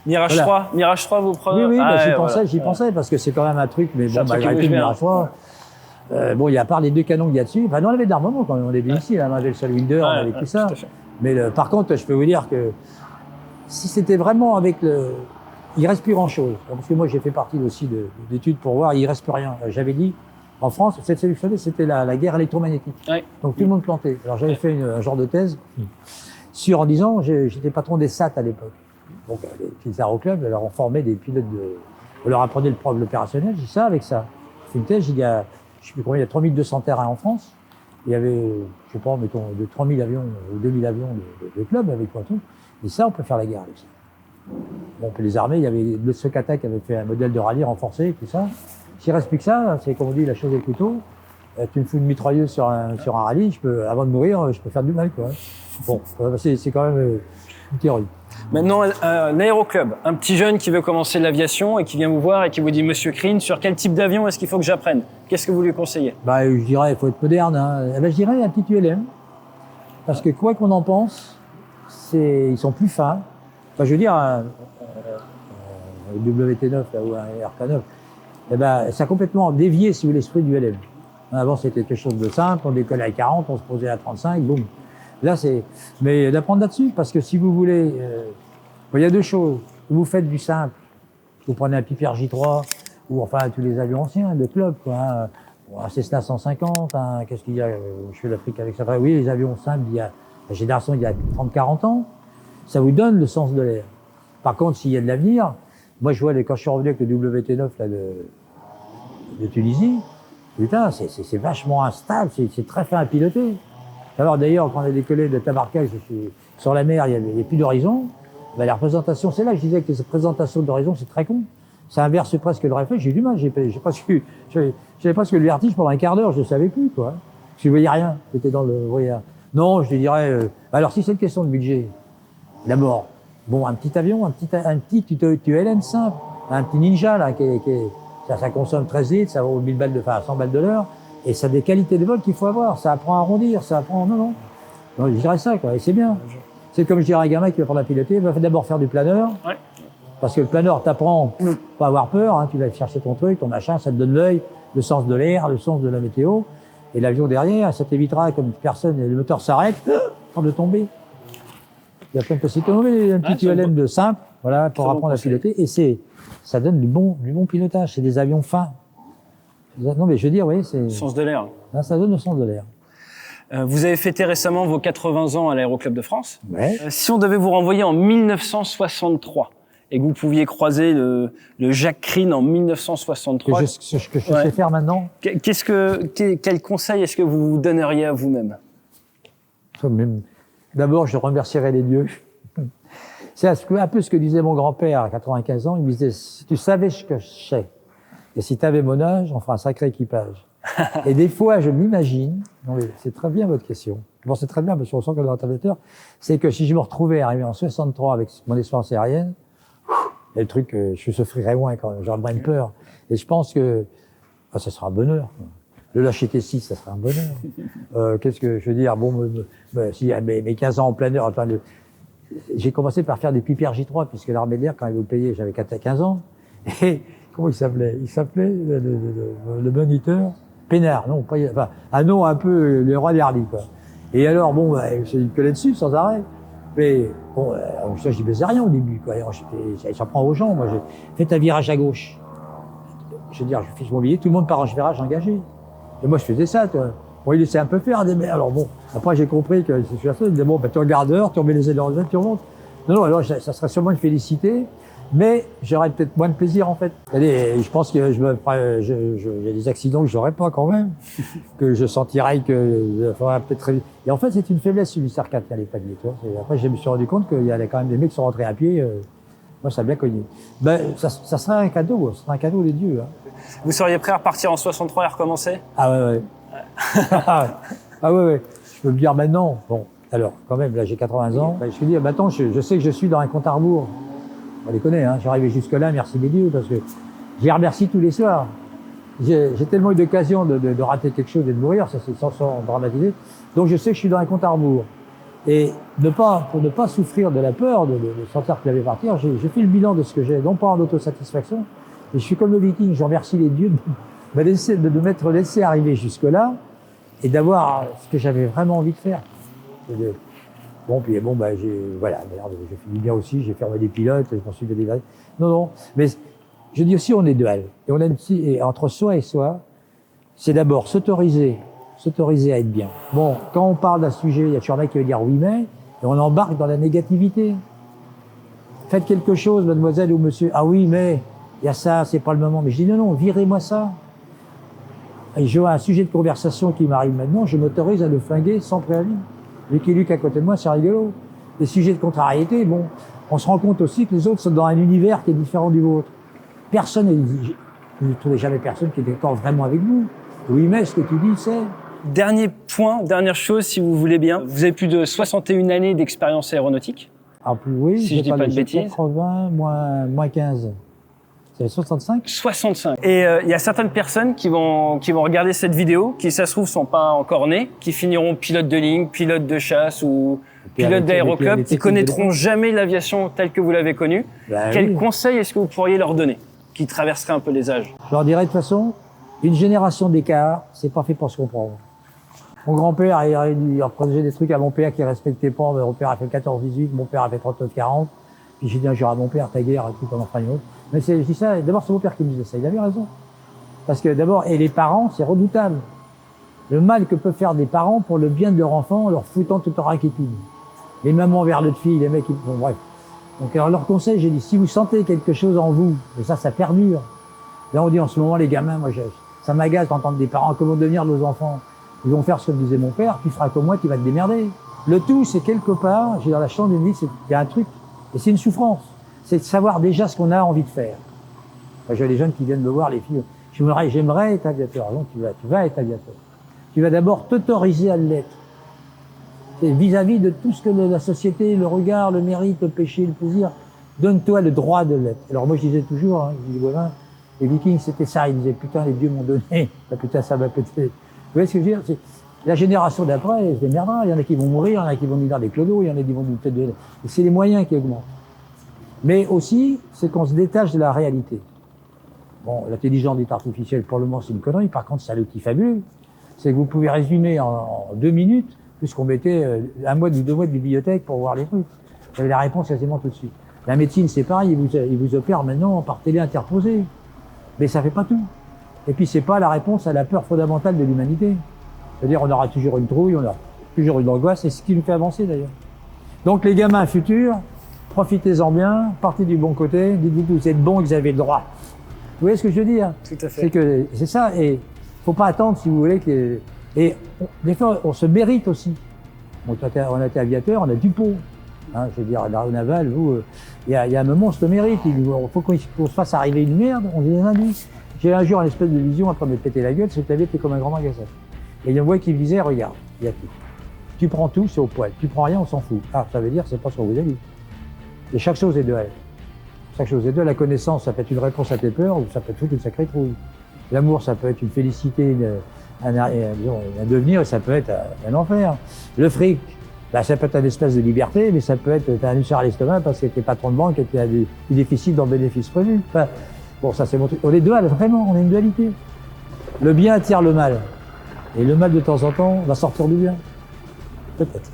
Mirage 3, Mirage 3, vous prenez? Oui, bah, j'y pensais, parce que c'est quand même un truc, mais bon, malgré tout, Mirage 3, bon, il y a à part les 2 canons qu'il y a dessus, enfin, on avait de l'armement quand même, on avait ici, on avait le Solwinder, on avait tout ça. Mais par contre, je peux vous dire que si c'était vraiment avec il reste plus grand chose. Parce que moi, j'ai fait partie aussi d'études pour voir, il reste plus rien. J'avais dit, en France, cette sélectionnée, c'était la guerre électromagnétique. Ouais. Donc tout le monde plantait. Alors j'avais fait un genre de thèse en disant, j'étais patron des SAT à l'époque. Donc les aéroclubs, alors on formait des pilotes on leur apprenait l'opérationnel, j'ai ça avec ça. J'ai fait une thèse, il y a 3200 terrains en France. Il y avait, je sais pas, mettons, de 3000 avions ou 2000 avions de clubs avec quoi tout. Et ça, on peut faire la guerre avec ça. Bon, puis les armées, il y avait le Sokata qui avait fait un modèle de rallye renforcé, tout ça. S'il reste plus que ça, c'est comme on dit, la chose au couteau. Tu me fous une mitrailleuse sur un rallye, avant de mourir, je peux faire du mal, quoi. Bon, c'est quand même une théorie. Maintenant, un aéroclub, un petit jeune qui veut commencer l'aviation et qui vient vous voir et qui vous dit, Monsieur Krien, sur quel type d'avion est-ce qu'il faut que j'apprenne? Qu'est-ce que vous lui conseillez? Bah, je dirais, il faut être moderne, hein. Je dirais un petit ULM. Parce que quoi qu'on en pense, ils sont plus fins. Enfin, je veux dire, un WT9 là, ou un RK9, eh ben, ça a complètement dévié, si vous voulez, l'esprit du LM. Avant, c'était quelque chose de simple, on décollait à 40, on se posait à 35, boum. Là, mais d'apprendre là-dessus, parce que si vous voulez, il y a 2 choses. Vous faites du simple, vous prenez un Piper J3, ou enfin tous les avions anciens de club, quoi. Hein. Un Cessna 150, qu'est-ce qu'il y a, je fais l'Afrique avec ça. Enfin, oui, les avions simples, la génération, il y a 30-40 ans. Ça vous donne le sens de l'air. Par contre, s'il y a de l'avenir, moi je vois quand je suis revenu avec le WT9 là, de Tunisie, putain, c'est vachement instable, c'est très fin à piloter. Alors d'ailleurs, quand on a décollé de Tabarka, sur la mer, il n'y a plus d'horizon. Ben, la représentation, c'est là que je disais que cette présentation d'horizon, c'est très con. Ça inverse presque le réflexe, j'ai eu du mal, j'avais presque le vertige pendant un quart d'heure, je ne savais plus, quoi. Parce que je voyais rien, j'étais dans le voyage. Non, je dirais, alors si c'est une question de budget, d'abord, bon, un petit avion, un petit ULM simple, un petit Ninja, là, ça consomme 13 litres, ça vaut 100 balles de l'heure, et ça a des qualités de vol qu'il faut avoir, ça apprend à arrondir, non, je dirais ça, quoi, et c'est bien. C'est comme je dirais à un gamin qui va prendre la piloter, il va d'abord faire du planeur, parce que le planeur t'apprend pas à avoir peur, hein, tu vas chercher ton truc, ton machin, ça te donne l'œil, le sens de l'air, le sens de la météo, et l'avion derrière, ça t'évitera, comme personne, le moteur s'arrête, avant de tomber. Il y a plein de possibilités. Un petit ULM de simple, voilà, pour apprendre à piloter. Et ça donne du bon pilotage. C'est des avions fins. Non, mais je veux dire, oui, c'est... Le sens de l'air. Là, ça donne le sens de l'air. Vous avez fêté récemment vos 80 ans à l'Aéroclub de France. Ouais. Si on devait vous renvoyer en 1963 et que vous pouviez croiser le Jacques Krien en 1963... Que je sais faire maintenant. Quel conseil est-ce que vous vous donneriez à vous-même? D'abord, je remercierai les dieux. C'est un peu ce que disait mon grand-père à 95 ans. Il me disait, si tu savais ce que je sais, et si tu avais mon âge, on fera un sacré équipage. Et des fois, je m'imagine, c'est très bien votre question. Bon, c'est très bien, parce qu'on sent que l'intervieweur, c'est que si je me retrouvais arrivé en 63 avec mon expérience aérienne, et le truc, je souffrirais moins quand même, j'aurais moins de peur. Et je pense que, ça sera un bonheur. Le lâcher T6, ça serait un bonheur. Qu'est-ce que je veux dire? Bon, si mes 15 ans en planeur, enfin, j'ai commencé par faire des Piper J3, puisque l'armée de l'air, quand ils vous payaient, j'avais 15 ans. Et comment il s'appelait? Il s'appelait le moniteur Pénard, non, pas, enfin, un nom un peu le roi d'Hardy, quoi. Et alors, bon, il me collait dessus sans arrêt. Mais bon, je n'y faisais rien au début, quoi. Ça prend aux gens. Moi, j'ai fait un virage à gauche. Je veux dire, je fiche mon billet, tout le monde part en virage engagé. Et moi, je faisais ça, toi. Bon, il laissait un peu faire des merdes. Alors bon, après, j'ai compris que c'est ça. Il disait, bon, ben, tu regardes dehors, tu remets les ailes dans le tu remontes. Non, alors, ça serait sûrement une félicité. Mais j'aurais peut-être moins de plaisir, en fait. Allez, je pense que il y a des accidents que j'aurais pas quand même, que je sentirais que, faudrait peut-être. Et en fait, c'est une faiblesse du C4 qui n'allait pas de toi. Après, je me suis rendu compte qu'il y avait quand même des mecs qui sont rentrés à pied. Moi, ça a bien cogné. Ben, ça serait un cadeau des dieux. Hein. Vous seriez prêt à repartir en 63 et recommencer? Ah ouais. Ah ouais. Je peux me dire maintenant. Bon, alors, quand même, là, j'ai 80 ans. Ben, je me dis, maintenant, je sais que je suis dans un compte à rebours. On les connaît, hein. J'arrivais jusque-là, merci les dieux, parce que j'y remercie tous les soirs. J'ai tellement eu d'occasion de rater quelque chose et de mourir, ça c'est sans dramatiser. Donc je sais que je suis dans un compte à rebours. Et pour ne pas souffrir de la peur de sentir que je vais partir, j'ai fait le bilan de ce que j'ai, non pas en autosatisfaction, et je suis comme le Viking, je remercie les dieux de m'être laissé arriver jusque-là et d'avoir ce que j'avais vraiment envie de faire. Bon, puis bon, bah, voilà, j'ai fini bien aussi, j'ai fermé des pilotes, je m'en suis donné. Non, mais je dis aussi, on est dual. Et on a et entre soi et soi, c'est d'abord s'autoriser à être bien. Bon, quand on parle d'un sujet, il y a toujours un mec qui veut dire oui, mais, et on embarque dans la négativité. Faites quelque chose, mademoiselle ou monsieur. Ah oui, mais, il y a ça, c'est pas le moment. Mais je dis non, virez-moi ça. Et je vois un sujet de conversation qui m'arrive maintenant, je m'autorise à le flinguer sans préavis. Vu qu'il est qu'à côté de moi, c'est rigolo. Les sujets de contrariété, bon, on se rend compte aussi que les autres sont dans un univers qui est différent du vôtre. Personne je ne trouvais jamais personne qui était d'accord vraiment avec vous. Oui, mais ce que tu dis, c'est... Dernier point, dernière chose, si vous voulez bien. Vous avez plus de 61 années d'expérience aéronautique. Ah, plus, oui, si je dis pas de bêtises. 80 moins 15. C'est 65 ? 65. Et il y a certaines personnes qui vont regarder cette vidéo, qui, ça se trouve, sont pas encore nées, qui finiront pilote de ligne, pilote de chasse ou pilote d'aéroclub, qui connaîtront jamais l'aviation telle que vous l'avez connue. Ben Quel conseil est-ce que vous pourriez leur donner, qui traverserait un peu les âges? Je leur dirais de toute façon, une génération d'écart, c'est pas fait pour se comprendre. Mon grand-père, il reproduisait des trucs à mon père qui respectait pas. Mon père a fait 14-18, mon père a fait 39-40. Puis j'ai dit un jour à mon père, ta guerre, et tout, comme enfin une autre. Mais je dis ça, d'abord c'est mon père qui me disait ça, il avait raison. Parce que d'abord, et les parents, c'est redoutable. Le mal que peuvent faire des parents pour le bien de leur enfant en leur foutant toute leur inquiétude. Les mamans vers l'autre fille, les mecs, bon, bref. Donc alors leur conseil, j'ai dit, si vous sentez quelque chose en vous, et ça perdure. Là on dit en ce moment, les gamins, moi ça m'agace d'entendre des parents, comment devenir nos enfants. Ils vont faire ce que me disait mon père, tu feras comme moi, tu vas te démerder. Le tout, c'est quelque part, j'ai dans la chambre d'une vie, il y a un truc, et c'est une souffrance. C'est de savoir déjà ce qu'on a envie de faire. Moi, j'ai des jeunes qui viennent me voir, les filles. J'aimerais être aviateur. Donc, tu vas être aviateur. Tu vas d'abord t'autoriser à l'être. C'est vis-à-vis de tout ce que la société, le regard, le mérite, le péché, le plaisir, donne-toi le droit de l'être. Alors, moi, je disais toujours, hein, je dis, voilà, les Vikings, c'était ça. Ils disaient, putain, les dieux m'ont donné. Putain, ça va péter. Vous voyez ce que je veux dire? C'est la génération d'après, elle se démerdera. Il y en a qui vont mourir, il y en a qui vont devenir des clodos, il y en a qui vont peut-être de... Et c'est les moyens qui augmentent. Mais aussi, c'est qu'on se détache de la réalité. Bon, l'intelligence artificielle, pour le moment, c'est une connerie. Par contre, c'est un outil fabuleux. C'est que vous pouvez résumer en 2 minutes, puisqu'on mettait 1 mois ou 2 mois de bibliothèque pour voir les trucs. Vous avez la réponse quasiment tout de suite. La médecine, c'est pareil. Il vous opère maintenant par télé interposée. Mais ça fait pas tout. Et puis, c'est pas la réponse à la peur fondamentale de l'humanité. C'est-à-dire, on aura toujours une trouille, on aura toujours une angoisse. C'est ce qui nous fait avancer, d'ailleurs. Donc, les gamins futurs, profitez-en bien, partez du bon côté, dites-vous que vous êtes bon et que vous avez le droit. Vous voyez ce que je veux dire? Tout à fait. C'est ça, et faut pas attendre, si vous voulez, des fois, on se mérite aussi. On a été aviateur, on a du pot. Hein, je veux dire, au naval, il y a un moment, on se le mérite. Il faut qu'on se fasse arriver une merde, on est des indices. J'ai un jour une espèce de vision après me péter la gueule, c'est que la vie était comme un grand magasin. Et il y a une voix qui me disait, regarde, il y a tout. Tu prends tout, c'est au poil. Tu prends rien, on s'en fout. Ah, ça veut dire, c'est pas ce qu'on vous a dit. Et chaque chose est de elle. Chaque chose est de elle. La connaissance, ça peut être une réponse à tes peurs, ou ça peut être toute une sacrée trouille. L'amour, ça peut être une félicité, un devenir, et ça peut être un enfer. Le fric, bah, ça peut être un espace de liberté, mais ça peut être un ulcère à l'estomac parce que t'es patron de banque et tu as du déficit dans le bénéfice prévu. Enfin, Bon, ça c'est mon truc. On est dual, vraiment, on est une dualité. Le bien attire le mal. Et le mal, de temps en temps, va sortir du bien. Peut-être.